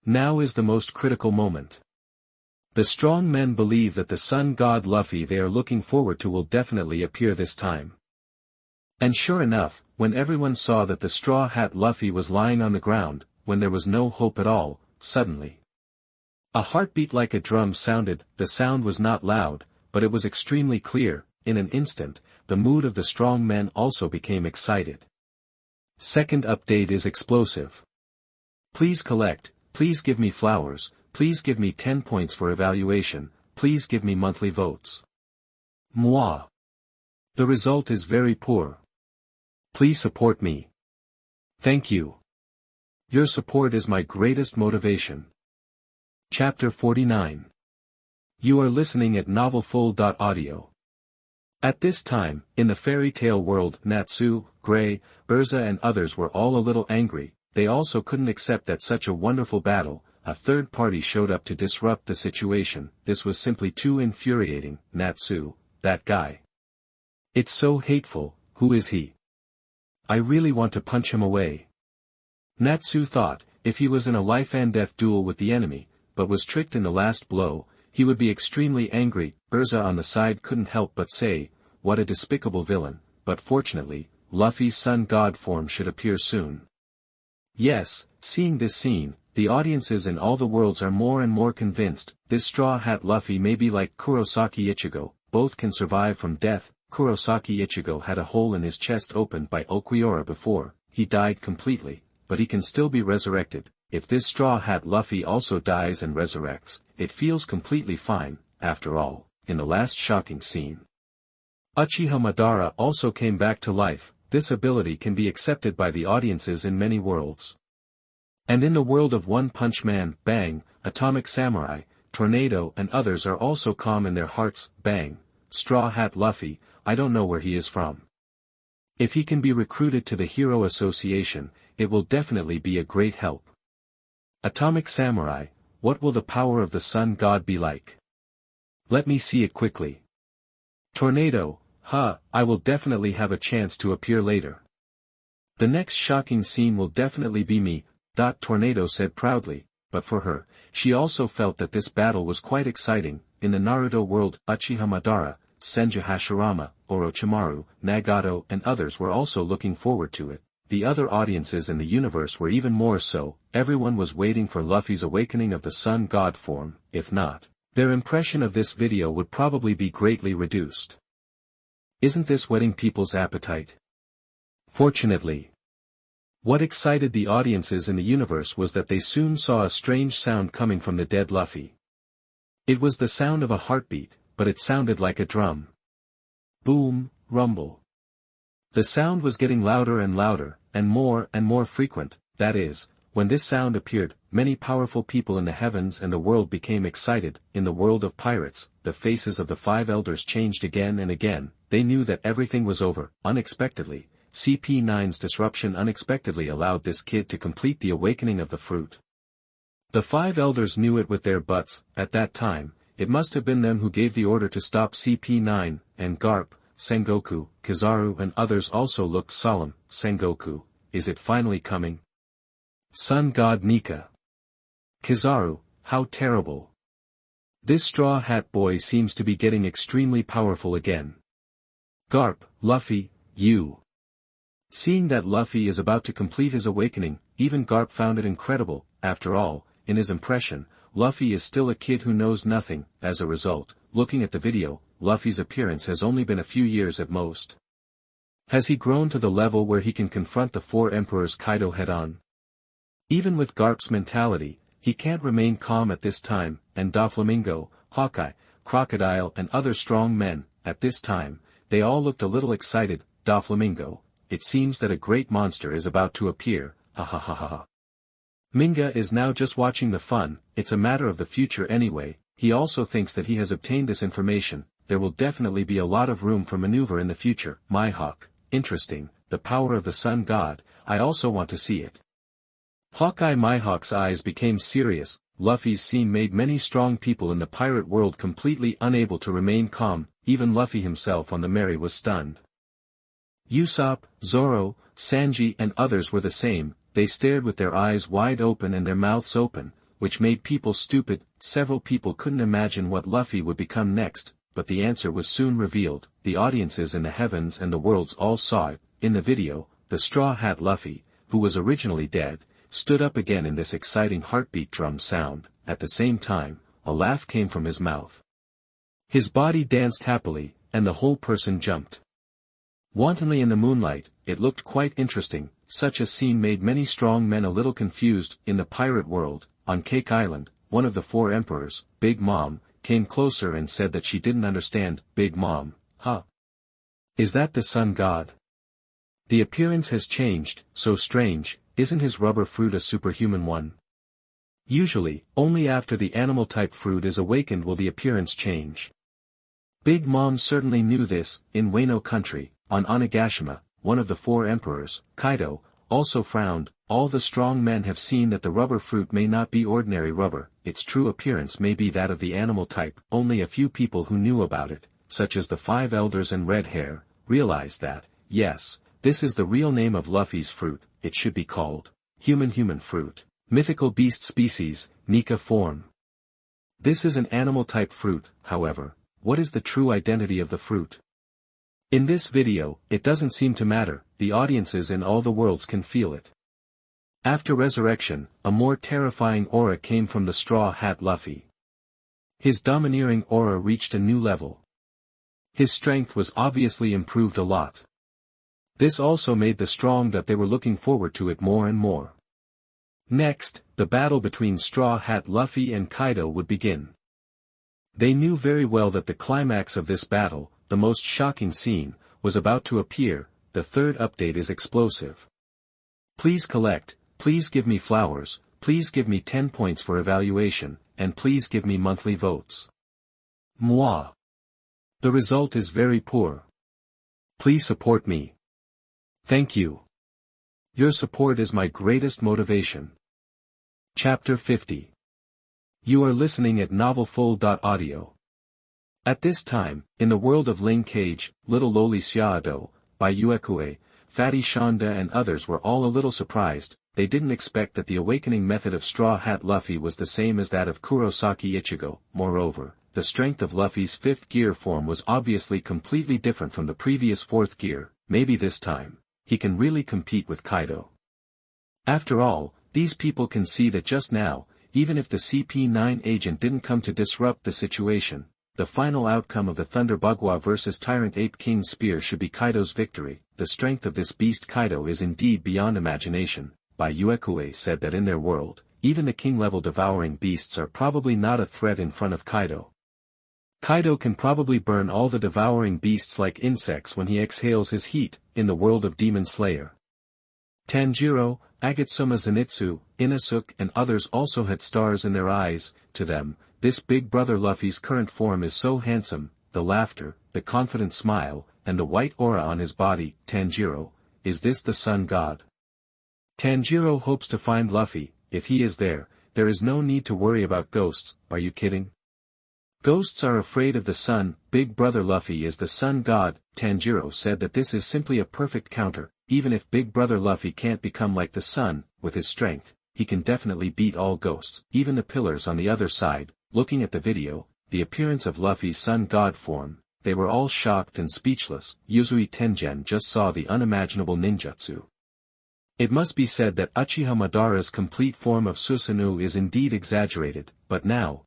now is the most critical moment. The strong men believe that the Sun God Luffy they are looking forward to will definitely appear this time. And sure enough, when everyone saw that the Straw Hat Luffy was lying on the ground, when there was no hope at all, suddenly a heartbeat like a drum sounded. The sound was not loud, but it was extremely clear. In an instant, the mood of the strong men also became excited. Second update is explosive. Please collect, please give me flowers, please give me 10 points for evaluation, please give me monthly votes. Moi. The result is very poor. Please support me. Thank you. Your support is my greatest motivation. Chapter 49. You are listening at novelfull.audio. At this time, in the fairy tale world, Natsu, Gray, Urza and others were all a little angry. They also couldn't accept that such a wonderful battle, a third party showed up to disrupt the situation. This was simply too infuriating. Natsu, that guy. It's so hateful. Who is he? I really want to punch him away. Natsu thought. If he was in a life-and-death duel with the enemy, but was tricked in the last blow, he would be extremely angry. Urza on the side couldn't help but say, what a despicable villain, but fortunately, Luffy's sun god form should appear soon. Yes, seeing this scene, the audiences in all the worlds are more and more convinced, this Straw Hat Luffy may be like Kurosaki Ichigo, both can survive from death. Kurosaki Ichigo had a hole in his chest opened by Ulquiorra before, he died completely, but he can still be resurrected. If this Straw Hat Luffy also dies and resurrects, it feels completely fine, after all, in the last shocking scene. Uchiha Madara also came back to life. This ability can be accepted by the audiences in many worlds. And in the world of One Punch Man, Bang, Atomic Samurai, Tornado and others are also calm in their hearts. Bang, Straw Hat Luffy, I don't know where he is from. If he can be recruited to the Hero Association, it will definitely be a great help. Atomic Samurai, what will the power of the Sun God be like? Let me see it quickly. Tornado, I will definitely have a chance to appear later. The next shocking scene will definitely be me, Tornado said proudly, but for her, she also felt that this battle was quite exciting. In the Naruto world, Uchiha Madara, Senju Hashirama, Orochimaru, Nagato and others were also looking forward to it. The other audiences in the universe were even more so. Everyone was waiting for Luffy's awakening of the Sun God form. If not, their impression of this video would probably be greatly reduced. Isn't this whetting people's appetite? Fortunately. What excited the audiences in the universe was that they soon saw a strange sound coming from the dead Luffy. It was the sound of a heartbeat, but it sounded like a drum. Boom, rumble. The sound was getting louder and louder, and more frequent. That is, when this sound appeared, many powerful people in the heavens and the world became excited. In the world of pirates, the faces of the five elders changed again and again. They knew that everything was over. Unexpectedly, CP9's disruption unexpectedly allowed this kid to complete the awakening of the fruit. The five elders knew it with their butts. At that time, it must have been them who gave the order to stop CP9, and Garp, Sengoku, Kizaru and others also looked solemn. Sengoku, is it finally coming? Sun God Nika. Kizaru, how terrible. This Straw Hat boy seems to be getting extremely powerful again. Garp, Luffy, you. Seeing that Luffy is about to complete his awakening, even Garp found it incredible. After all, in his impression, Luffy is still a kid who knows nothing. As a result, looking at the video, Luffy's appearance has only been a few years at most. Has he grown to the level where he can confront the four emperors Kaido head-on? Even with Garp's mentality, he can't remain calm at this time, and Doflamingo, Hawkeye, Crocodile and other strong men, at this time, they all looked a little excited. Doflamingo, it seems that a great monster is about to appear, ha ha ha ha ha. Minga is now just watching the fun, it's a matter of the future anyway. He also thinks that he has obtained this information. There will definitely be a lot of room for maneuver in the future. Mihawk, interesting, the power of the Sun God, I also want to see it. Hawkeye Mihawk's eyes became serious. Luffy's scene made many strong people in the pirate world completely unable to remain calm. Even Luffy himself on the Merry was stunned. Usopp, Zoro, Sanji and others were the same. They stared with their eyes wide open and their mouths open, which made people stupid. Several people couldn't imagine what Luffy would become next, but the answer was soon revealed. The audiences in the heavens and the worlds all saw it. In the video, the Straw Hat Luffy, who was originally dead, stood up again in this exciting heartbeat drum sound. At the same time, a laugh came from his mouth. His body danced happily, and the whole person jumped. Wantonly in the moonlight, it looked quite interesting. Such a scene made many strong men a little confused. In the pirate world, on Cake Island, one of the four emperors, Big Mom, came closer and said that she didn't understand. Big Mom, is that the Sun God? The appearance has changed, so strange, isn't his rubber fruit a superhuman one? Usually, only after the animal-type fruit is awakened will the appearance change. Big Mom certainly knew this. In Wano country, on Onigashima, one of the four emperors, Kaido, also frowned. All the strong men have seen that the rubber fruit may not be ordinary rubber, its true appearance may be that of the animal type. Only a few people who knew about it, such as the five elders and Red Hair, realized that, yes, this is the real name of Luffy's fruit. It should be called human fruit. Mythical beast species, Nika form. This is an animal-type fruit, however, what is the true identity of the fruit? In this video, it doesn't seem to matter, the audiences in all the worlds can feel it. After resurrection, a more terrifying aura came from the Straw Hat Luffy. His domineering aura reached a new level. His strength was obviously improved a lot. This also made the strong that they were looking forward to it more and more. Next, the battle between Straw Hat Luffy and Kaido would begin. They knew very well that the climax of this battle, the most shocking scene, was about to appear. The third update is explosive. Please collect, please give me flowers, please give me 10 points for evaluation, and please give me monthly votes. Moi. The result is very poor. Please support me. Thank you. Your support is my greatest motivation. Chapter 50. You are listening at novelfull.audio. At this time, in the world of Kage, Little Loli Xiaodo, by Uchiha, Fatty Shonda and others were all a little surprised. They didn't expect that the awakening method of Straw Hat Luffy was the same as that of Kurosaki Ichigo. Moreover, the strength of Luffy's fifth gear form was obviously completely different from the previous fourth gear. Maybe this time, he can really compete with Kaido. After all, these people can see that just now, even if the CP9 agent didn't come to disrupt the situation, the final outcome of the Thunder Bagua vs Tyrant Ape King Spear should be Kaido's victory. The strength of this beast Kaido is indeed beyond imagination. By Uchiha said that in their world, even the king-level devouring beasts are probably not a threat in front of Kaido. Kaido can probably burn all the devouring beasts like insects when he exhales his heat. In the world of Demon Slayer, Tanjiro, Agatsuma Zenitsu, Inosuke and others also had stars in their eyes. To them, this big brother Luffy's current form is so handsome, the laughter, the confident smile, and the white aura on his body. Tanjiro, is this the sun god? Tanjiro hopes to find Luffy. If he is there, there is no need to worry about ghosts. Are you kidding? Ghosts are afraid of the sun. Big brother Luffy is the sun god. Tanjiro said that this is simply a perfect counter. Even if big brother Luffy can't become like the sun, with his strength, he can definitely beat all ghosts, even the pillars on the other side. Looking at the video, the appearance of Luffy's sun god form, they were all shocked and speechless. Yuzui Tengen just saw the unimaginable ninjutsu. It must be said that Uchiha Madara's complete form of Susanoo is indeed exaggerated, but now,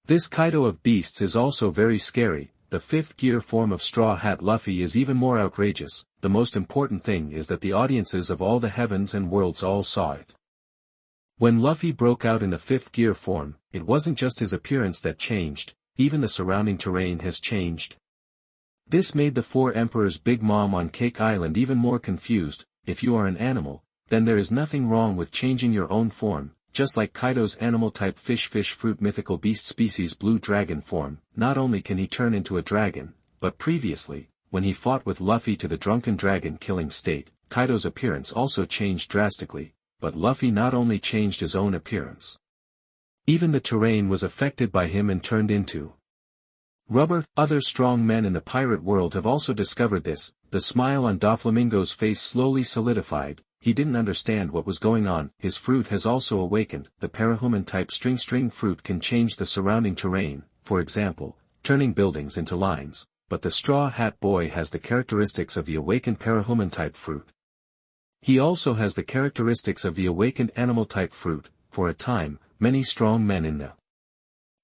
this Kaido of beasts is also very scary. The fifth gear form of Straw Hat Luffy is even more outrageous. The most important thing is that the audiences of all the heavens and worlds all saw it. When Luffy broke out in the fifth gear form, it wasn't just his appearance that changed, even the surrounding terrain has changed. This made the four emperors' Big Mom on Cake Island even more confused. If you are an animal, then there is nothing wrong with changing your own form. Just like Kaido's animal-type fish fruit mythical beast species blue dragon form, not only can he turn into a dragon, but previously, when he fought with Luffy to the drunken dragon killing state, Kaido's appearance also changed drastically, but Luffy not only changed his own appearance. Even the terrain was affected by him and turned into rubber. Other strong men in the pirate world have also discovered this. The smile on Doflamingo's face slowly solidified. He didn't understand what was going on. His fruit has also awakened. The parahuman-type string fruit can change the surrounding terrain, for example, turning buildings into lines, but the Straw Hat Boy has the characteristics of the awakened parahuman-type fruit. He also has the characteristics of the awakened animal-type fruit. For a time, many strong men in the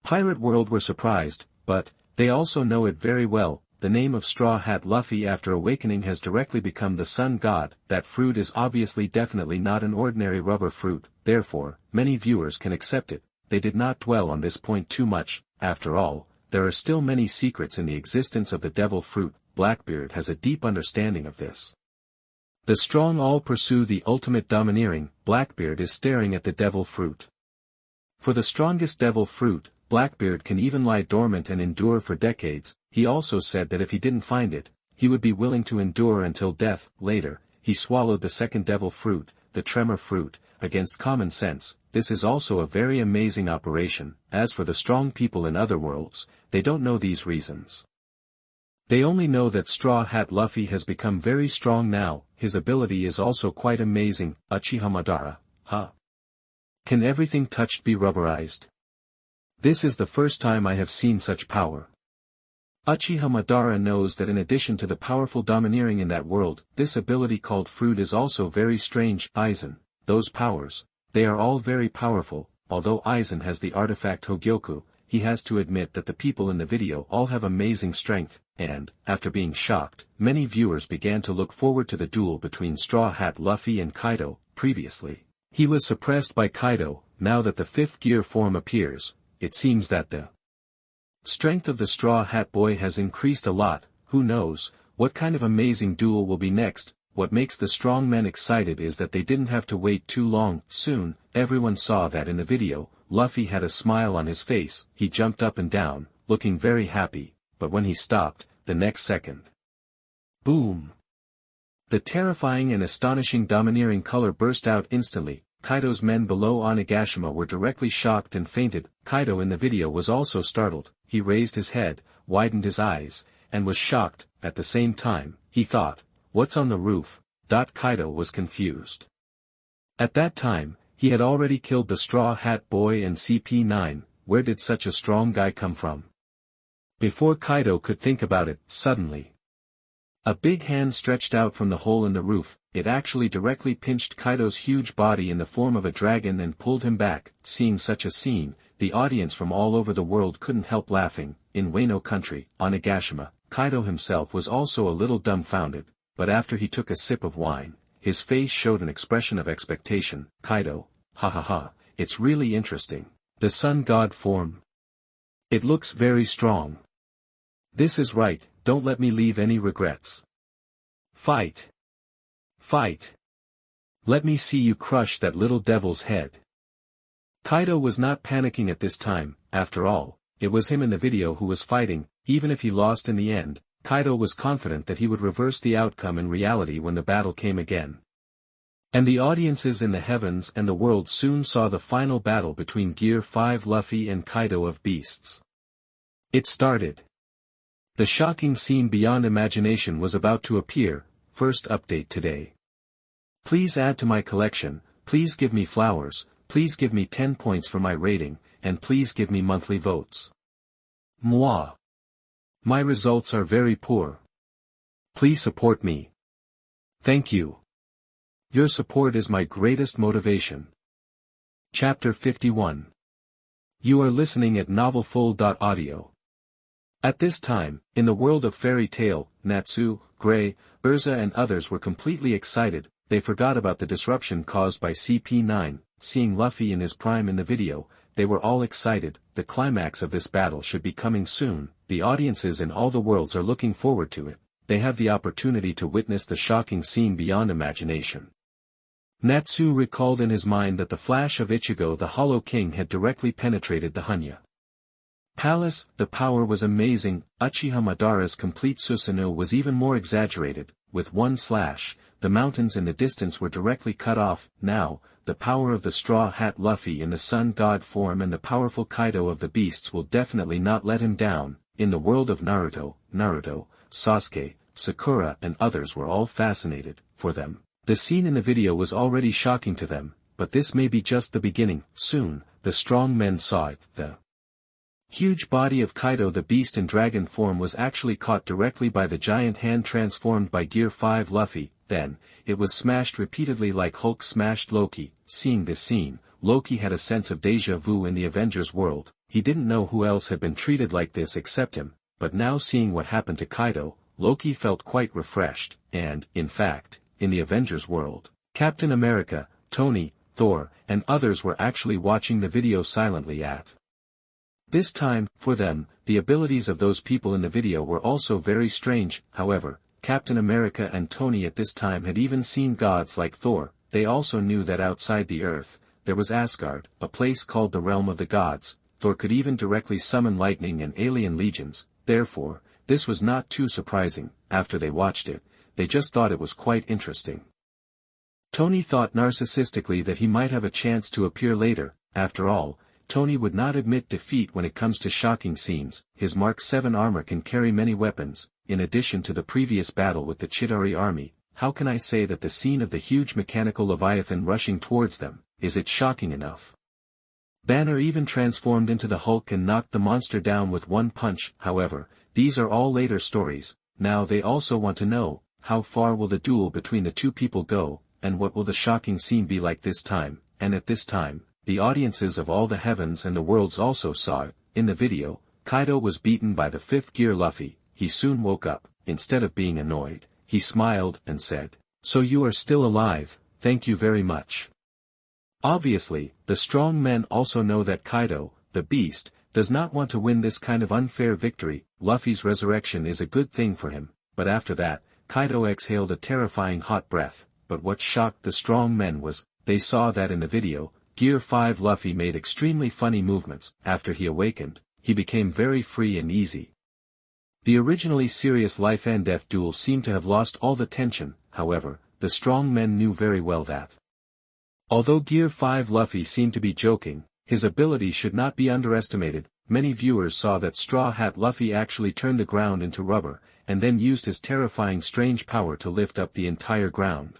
pirate world were surprised, but they also know it very well. The name of Straw Hat Luffy after awakening has directly become the sun god. That fruit is obviously definitely not an ordinary rubber fruit, therefore, many viewers can accept it. They did not dwell on this point too much. After all, there are still many secrets in the existence of the devil fruit. Blackbeard has a deep understanding of this. The strong all pursue the ultimate domineering. Blackbeard is staring at the devil fruit. For the strongest devil fruit, Blackbeard can even lie dormant and endure for decades. He also said that if he didn't find it, he would be willing to endure until death. Later, he swallowed the second devil fruit, the tremor fruit, against common sense. This is also a very amazing operation. As for the strong people in other worlds, they don't know these reasons. They only know that Straw Hat Luffy has become very strong now. His ability is also quite amazing. Uchiha Madara, huh? Can everything touched be rubberized? This is the first time I have seen such power. Uchiha Madara knows that in addition to the powerful domineering in that world, this ability called fruit is also very strange. Aizen, those powers, they are all very powerful. Although Aizen has the artifact Hogyoku, he has to admit that the people in the video all have amazing strength, and, after being shocked, many viewers began to look forward to the duel between Straw Hat Luffy and Kaido. Previously, he was suppressed by Kaido. Now that the fifth gear form appears, it seems that the strength of the Straw Hat Boy has increased a lot. Who knows what kind of amazing duel will be next? What makes the strong men excited is that they didn't have to wait too long. Soon, everyone saw that in the video, Luffy had a smile on his face. He jumped up and down, looking very happy, but when he stopped, the next second, boom! The terrifying and astonishing domineering color burst out instantly. Kaido's men below Onigashima were directly shocked and fainted. Kaido in the video was also startled. He raised his head, widened his eyes, and was shocked. At the same time, he thought, "What's on the roof?" Kaido was confused. At that time, he had already killed the Straw Hat Boy and CP9. Where did such a strong guy come from? Before Kaido could think about it, suddenly, a big hand stretched out from the hole in the roof. It actually directly pinched Kaido's huge body in the form of a dragon and pulled him back. Seeing such a scene, the audience from all over the world couldn't help laughing. In Wano country, Onigashima, Kaido himself was also a little dumbfounded, but after he took a sip of wine, his face showed an expression of expectation. Kaido, ha ha ha, it's really interesting. The sun god form. It looks very strong. This is right, don't let me leave any regrets. Fight! Fight! Let me see you crush that little devil's head. Kaido was not panicking at this time. After all, it was him in the video who was fighting. Even if he lost in the end, Kaido was confident that he would reverse the outcome in reality when the battle came again. And the audiences in the heavens and the world soon saw the final battle between Gear 5 Luffy and Kaido of Beasts. It started. The shocking scene beyond imagination was about to appear. First update today. Please add to my collection, please give me flowers, please give me 10 points for my rating, and please give me monthly votes. Moi. My results are very poor. Please support me. Thank you. Your support is my greatest motivation. Chapter 51. You are listening at novelfull.audio. At this time, in the world of fairy tale, Natsu, Gray, Urza and others were completely excited. They forgot about the disruption caused by CP9, seeing Luffy in his prime in the video. They were all excited. The climax of this battle should be coming soon. The audiences in all the worlds are looking forward to it. They have the opportunity to witness the shocking scene beyond imagination. Natsu recalled in his mind that the flash of Ichigo the Hollow King had directly penetrated the Hunya Palace. The power was amazing. Uchiha Madara's complete Susanoo was even more exaggerated. With one slash, the mountains in the distance were directly cut off. Now, the power of the Straw Hat Luffy in the Sun God form and the powerful Kaido of the Beasts will definitely not let him down. In the world of Naruto, Sasuke, Sakura and others were all fascinated. For them, the scene in the video was already shocking to them, but this may be just the beginning. Soon, the strong men saw it. The huge body of Kaido the Beast in dragon form was actually caught directly by the giant hand transformed by Gear 5 Luffy. Then, it was smashed repeatedly like Hulk smashed Loki. Seeing this scene, Loki had a sense of déjà vu in the Avengers world. He didn't know who else had been treated like this except him, but now seeing what happened to Kaido, Loki felt quite refreshed, and, in fact, in the Avengers world, Captain America, Tony, Thor, and others were actually watching the video silently at this time. For them, the abilities of those people in the video were also very strange. However, Captain America and Tony at this time had even seen gods like Thor. They also knew that outside the Earth, there was Asgard, a place called the Realm of the Gods. Thor could even directly summon lightning and alien legions. Therefore, this was not too surprising. After they watched it, they just thought it was quite interesting. Tony thought narcissistically that he might have a chance to appear later. After all, Tony would not admit defeat when it comes to shocking scenes. His Mark 7 armor can carry many weapons. In addition to the previous battle with the Chidori army, how can I say that the scene of the huge mechanical leviathan rushing towards them, is it shocking enough? Banner even transformed into the Hulk and knocked the monster down with one punch. However, these are all later stories. Now they also want to know, how far will the duel between the two people go, and what will the shocking scene be like this time. And at this time, the audiences of all the heavens and the worlds also saw it. In the video, Kaido was beaten by the fifth gear Luffy. He soon woke up. Instead of being annoyed, he smiled and said, "So you are still alive, thank you very much." Obviously, the strong men also know that Kaido, the beast, does not want to win this kind of unfair victory. Luffy's resurrection is a good thing for him, but after that, Kaido exhaled a terrifying hot breath. But what shocked the strong men was, they saw that in the video, Gear 5 Luffy made extremely funny movements. After he awakened, he became very free and easy. The originally serious life and death duel seemed to have lost all the tension. However, the strong men knew very well that, although Gear 5 Luffy seemed to be joking, his ability should not be underestimated. Many viewers saw that Straw Hat Luffy actually turned the ground into rubber, and then used his terrifying strange power to lift up the entire ground.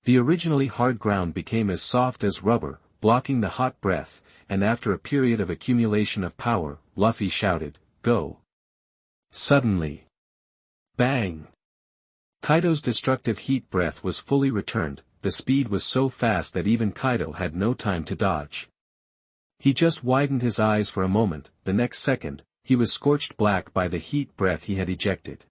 The originally hard ground became as soft as rubber, blocking the hot breath, and after a period of accumulation of power, Luffy shouted, "Go!" Suddenly. Bang! Kaido's destructive heat breath was fully returned. The speed was so fast that even Kaido had no time to dodge. He just widened his eyes for a moment. The next second, he was scorched black by the heat breath he had ejected.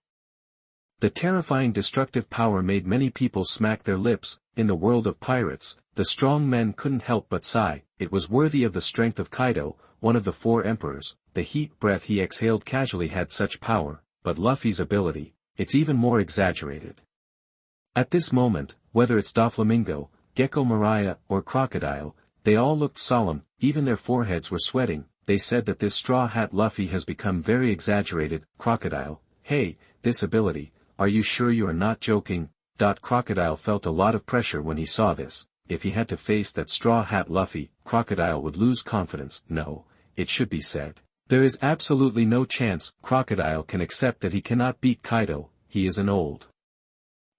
The terrifying destructive power made many people smack their lips. In the world of pirates, the strong men couldn't help but sigh. It was worthy of the strength of Kaido, one of the four emperors. The heat breath he exhaled casually had such power, but Luffy's ability, it's even more exaggerated. At this moment, whether it's Doflamingo, Gecko Mariah, or Crocodile, they all looked solemn, even their foreheads were sweating. They said that this Straw Hat Luffy has become very exaggerated. Crocodile, hey, this ability, are you sure you are not joking? Crocodile felt a lot of pressure when he saw this. If he had to face that Straw Hat Luffy, Crocodile would lose confidence. No, it should be said, there is absolutely no chance. Crocodile can accept that he cannot beat Kaido. He is an old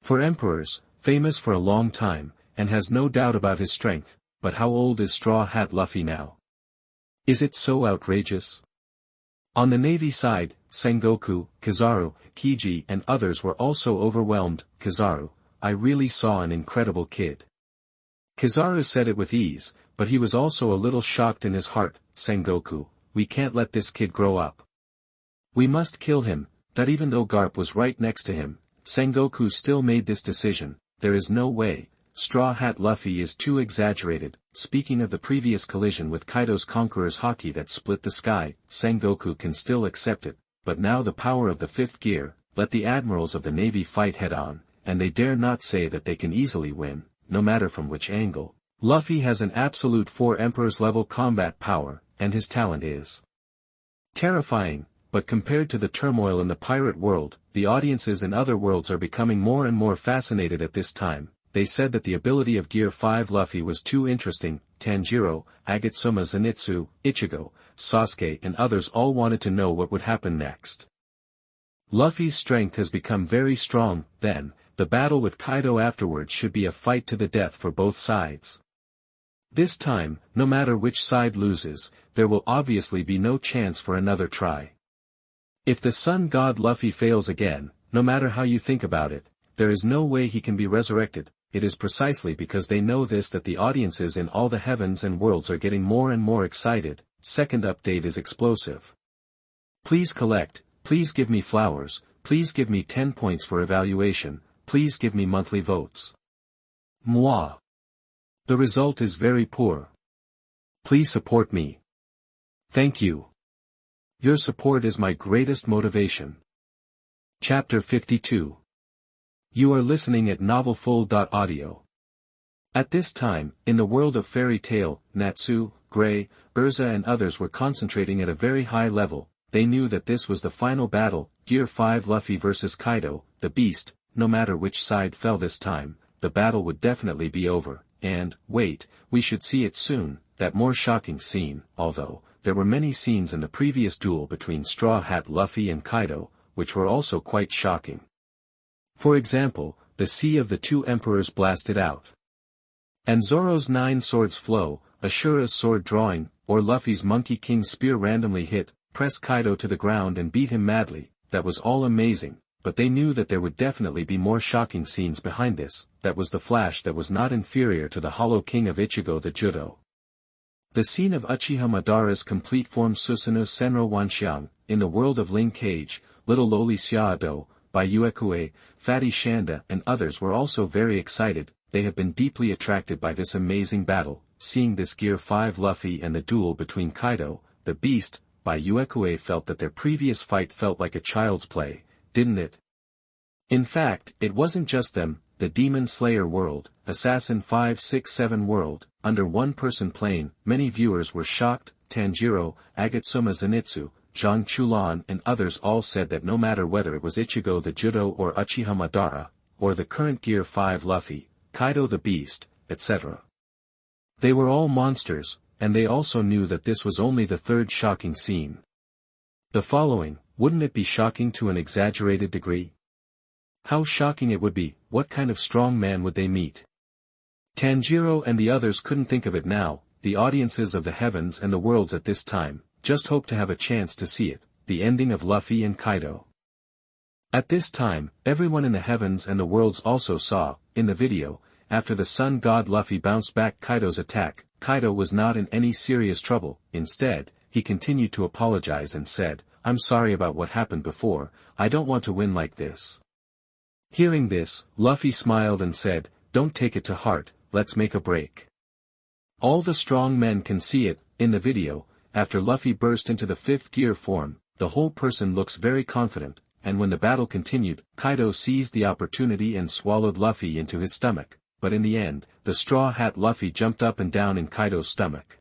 for emperors, famous for a long time, and has no doubt about his strength. But how old is Straw Hat Luffy now? Is it so outrageous? On the Navy side, Sengoku, Kizaru, Kage and others were also overwhelmed. Kizaru, I really saw an incredible kid. Kizaru said it with ease, but he was also a little shocked in his heart. Sengoku, we can't let this kid grow up. We must kill him. That even though Garp was right next to him, Sengoku still made this decision. There is no way. Straw Hat Luffy is too exaggerated. Speaking of the previous collision with Kaido's Conqueror's Haki that split the sky, Sengoku can still accept it, but now the power of the fifth gear, let the admirals of the Navy fight head-on, and they dare not say that they can easily win, no matter from which angle. Luffy has an absolute 4 Emperors level combat power, and his talent is terrifying, but compared to the turmoil in the pirate world, the audiences in other worlds are becoming more and more fascinated at this time. They said that the ability of Gear 5 Luffy was too interesting. Tanjiro, Agatsuma Zenitsu, Ichigo, Sasuke and others all wanted to know what would happen next. Luffy's strength has become very strong. Then, the battle with Kaido afterwards should be a fight to the death for both sides. This time, no matter which side loses, there will obviously be no chance for another try. If the Sun God Luffy fails again, no matter how you think about it, there is no way he can be resurrected. It is precisely because they know this that the audiences in all the heavens and worlds are getting more and more excited. Second update is explosive. Please collect, please give me flowers, please give me 10 points for evaluation, please give me monthly votes. Moi. The result is very poor. Please support me. Thank you. Your support is my greatest motivation. Chapter 52. You are listening at novelfull.audio. At this time, in the world of fairy tale, Natsu, Gray, Urza and others were concentrating at a very high level. They knew that this was the final battle, Gear 5 Luffy versus Kaido, the beast. No matter which side fell this time, the battle would definitely be over. And, wait, we should see it soon, that more shocking scene. Although there were many scenes in the previous duel between Straw Hat Luffy and Kaido, which were also quite shocking. For example, the Sea of the Two Emperors blasted out. And Zoro's 9 swords flow, Ashura's sword drawing, or Luffy's Monkey King spear randomly hit, press Kaido to the ground and beat him madly. That was all amazing, but they knew that there would definitely be more shocking scenes behind this. That was the flash that was not inferior to the Hollow King of Ichigo the Gyuto. The scene of Uchiha Madara's complete form Susanoo Senro Wanxiang, in the world of Ling Cage, Little Loli Xiaodo, by Uekue, Fatty Shanda and others were also very excited. They have been deeply attracted by this amazing battle, seeing this Gear 5 Luffy and the duel between Kaido, the Beast, by Uekue felt that their previous fight felt like a child's play, didn't it? In fact, it wasn't just them, the Demon Slayer world, Assassin 567 world, under one-person plane, many viewers were shocked. Tanjiro, Agatsuma Zenitsu, Zhang Chulan and others all said that no matter whether it was Ichigo the Gyuto or Uchiha Madara, or the current Gear 5 Luffy, Kaido the Beast, etc. They were all monsters, and they also knew that this was only the third shocking scene. The following, wouldn't it be shocking to an exaggerated degree? How shocking it would be, what kind of strong man would they meet? Tanjiro and the others couldn't think of it now. The audiences of the heavens and the worlds at this time, just hoped to have a chance to see it, the ending of Luffy and Kaido. At this time, everyone in the heavens and the worlds also saw, in the video, after the sun god Luffy bounced back Kaido's attack, Kaido was not in any serious trouble. Instead, he continued to apologize and said, "I'm sorry about what happened before, I don't want to win like this." Hearing this, Luffy smiled and said, "Don't take it to heart, let's make a break." All the strong men can see it. In the video, after Luffy burst into the 5th gear form, the whole person looks very confident, and when the battle continued, Kaido seized the opportunity and swallowed Luffy into his stomach, but in the end, the Straw Hat Luffy jumped up and down in Kaido's stomach.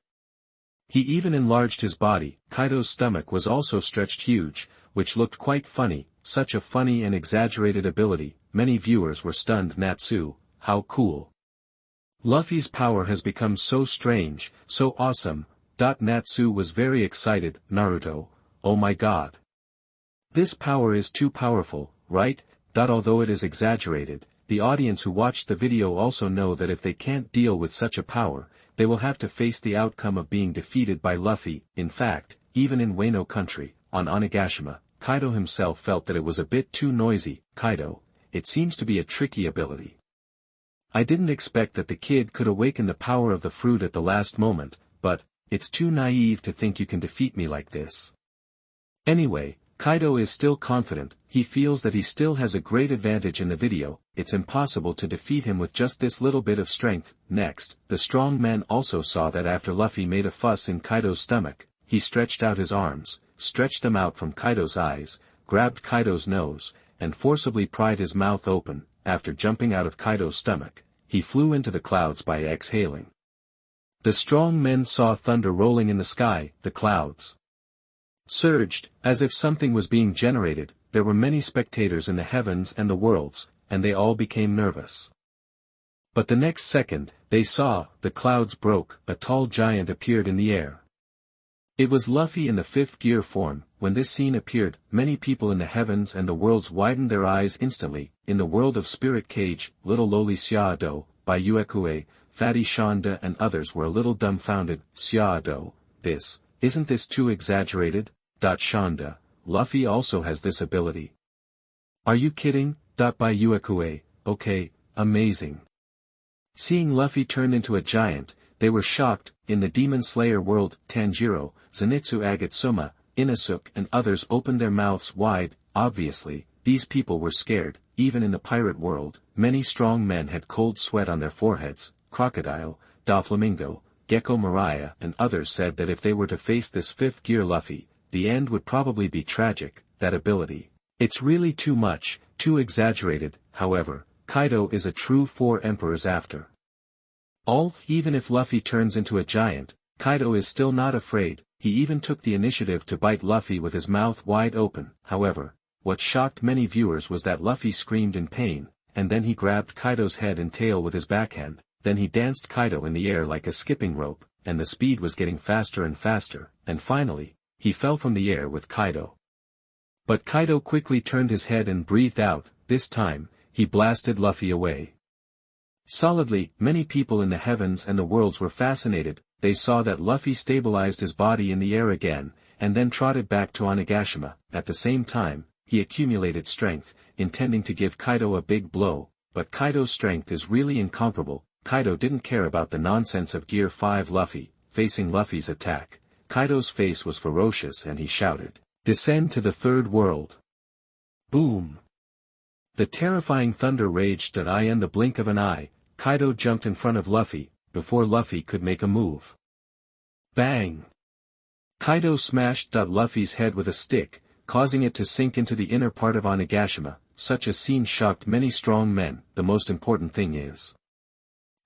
He even enlarged his body. Kaido's stomach was also stretched huge, which looked quite funny, such a funny and exaggerated ability. Many viewers were stunned. Natsu, how cool. Luffy's power has become so strange, so awesome. Natsu was very excited. Naruto, oh my god. This power is too powerful, right? Although it is exaggerated, the audience who watched the video also know that if they can't deal with such a power, they will have to face the outcome of being defeated by Luffy. In fact, even in Wano country, on Onigashima, Kaido himself felt that it was a bit too noisy. Kaido, it seems to be a tricky ability. I didn't expect that the kid could awaken the power of the fruit at the last moment, but, it's too naive to think you can defeat me like this. Anyway, Kaido is still confident. He feels that he still has a great advantage in the video. It's impossible to defeat him with just this little bit of strength. Next, the strong men also saw that after Luffy made a fuss in Kaido's stomach, he stretched out his arms, stretched them out from Kaido's eyes, grabbed Kaido's nose, and forcibly pried his mouth open. After jumping out of Kaido's stomach, he flew into the clouds by exhaling. The strong men saw thunder rolling in the sky. The clouds surged, as if something was being generated. There were many spectators in the heavens and the worlds, and they all became nervous. But the next second, they saw, the clouds broke, a tall giant appeared in the air. It was Luffy in the 5th gear form. When this scene appeared, many people in the heavens and the worlds widened their eyes instantly. In the world of Spirit Cage, Little Loli Xiaodo, by Uekue, Fatty Shanda and others were a little dumbfounded. Xiaodo, isn't this too exaggerated? Shanda, Luffy also has this ability. Are you kidding? By Uekue, okay, amazing. Seeing Luffy turn into a giant, they were shocked. In the Demon Slayer world, Tanjiro, Zenitsu Agatsuma, Inosuke and others opened their mouths wide. Obviously, these people were scared. Even in the pirate world, many strong men had cold sweat on their foreheads. Crocodile, Doflamingo, Gecko Mariah and others said that if they were to face this 5th gear Luffy, the end would probably be tragic. That ability. It's really too much, too exaggerated. However, Kaido is a true 4 emperors after all. Even if Luffy turns into a giant, Kaido is still not afraid. He even took the initiative to bite Luffy with his mouth wide open. However, what shocked many viewers was that Luffy screamed in pain, and then he grabbed Kaido's head and tail with his backhand. Then he danced Kaido in the air like a skipping rope, and the speed was getting faster and faster, and finally, he fell from the air with Kaido. But Kaido quickly turned his head and breathed out. This time, he blasted Luffy away. Solidly, many people in the heavens and the worlds were fascinated. They saw that Luffy stabilized his body in the air again, and then trotted back to Onigashima. At the same time, he accumulated strength, intending to give Kaido a big blow, but Kaido's strength is really incomparable. Kaido didn't care about the nonsense of Gear 5 Luffy. Facing Luffy's attack, Kaido's face was ferocious and he shouted, "Descend to the third world!" Boom! The terrifying thunder raged that in the blink of an eye. Kaido jumped in front of Luffy, before Luffy could make a move. Bang! Kaido smashed Luffy's head with a stick, causing it to sink into the inner part of Onigashima. Such a scene shocked many strong men. The most important thing is,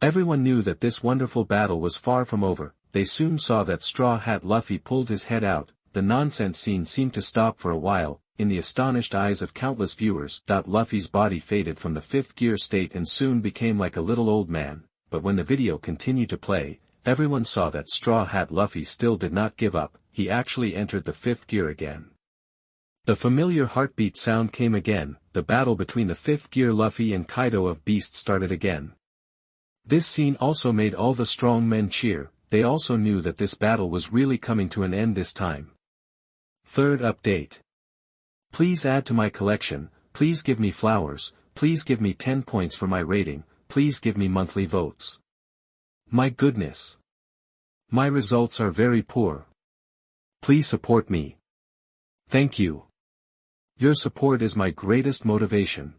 everyone knew that this wonderful battle was far from over. They soon saw that Straw Hat Luffy pulled his head out. The nonsense scene seemed to stop for a while. In the astonished eyes of countless viewers, Luffy's body faded from the fifth gear state and soon became like a little old man. But when the video continued to play, everyone saw that Straw Hat Luffy still did not give up. He actually entered the fifth gear again. The familiar heartbeat sound came again. The battle between the fifth gear Luffy and Kaido of Beast started again. This scene also made all the strong men cheer. They also knew that this battle was really coming to an end this time. Third update. Please add to my collection, please give me flowers, please give me 10 points for my rating, please give me monthly votes. My goodness. My results are very poor. Please support me. Thank you. Your support is my greatest motivation.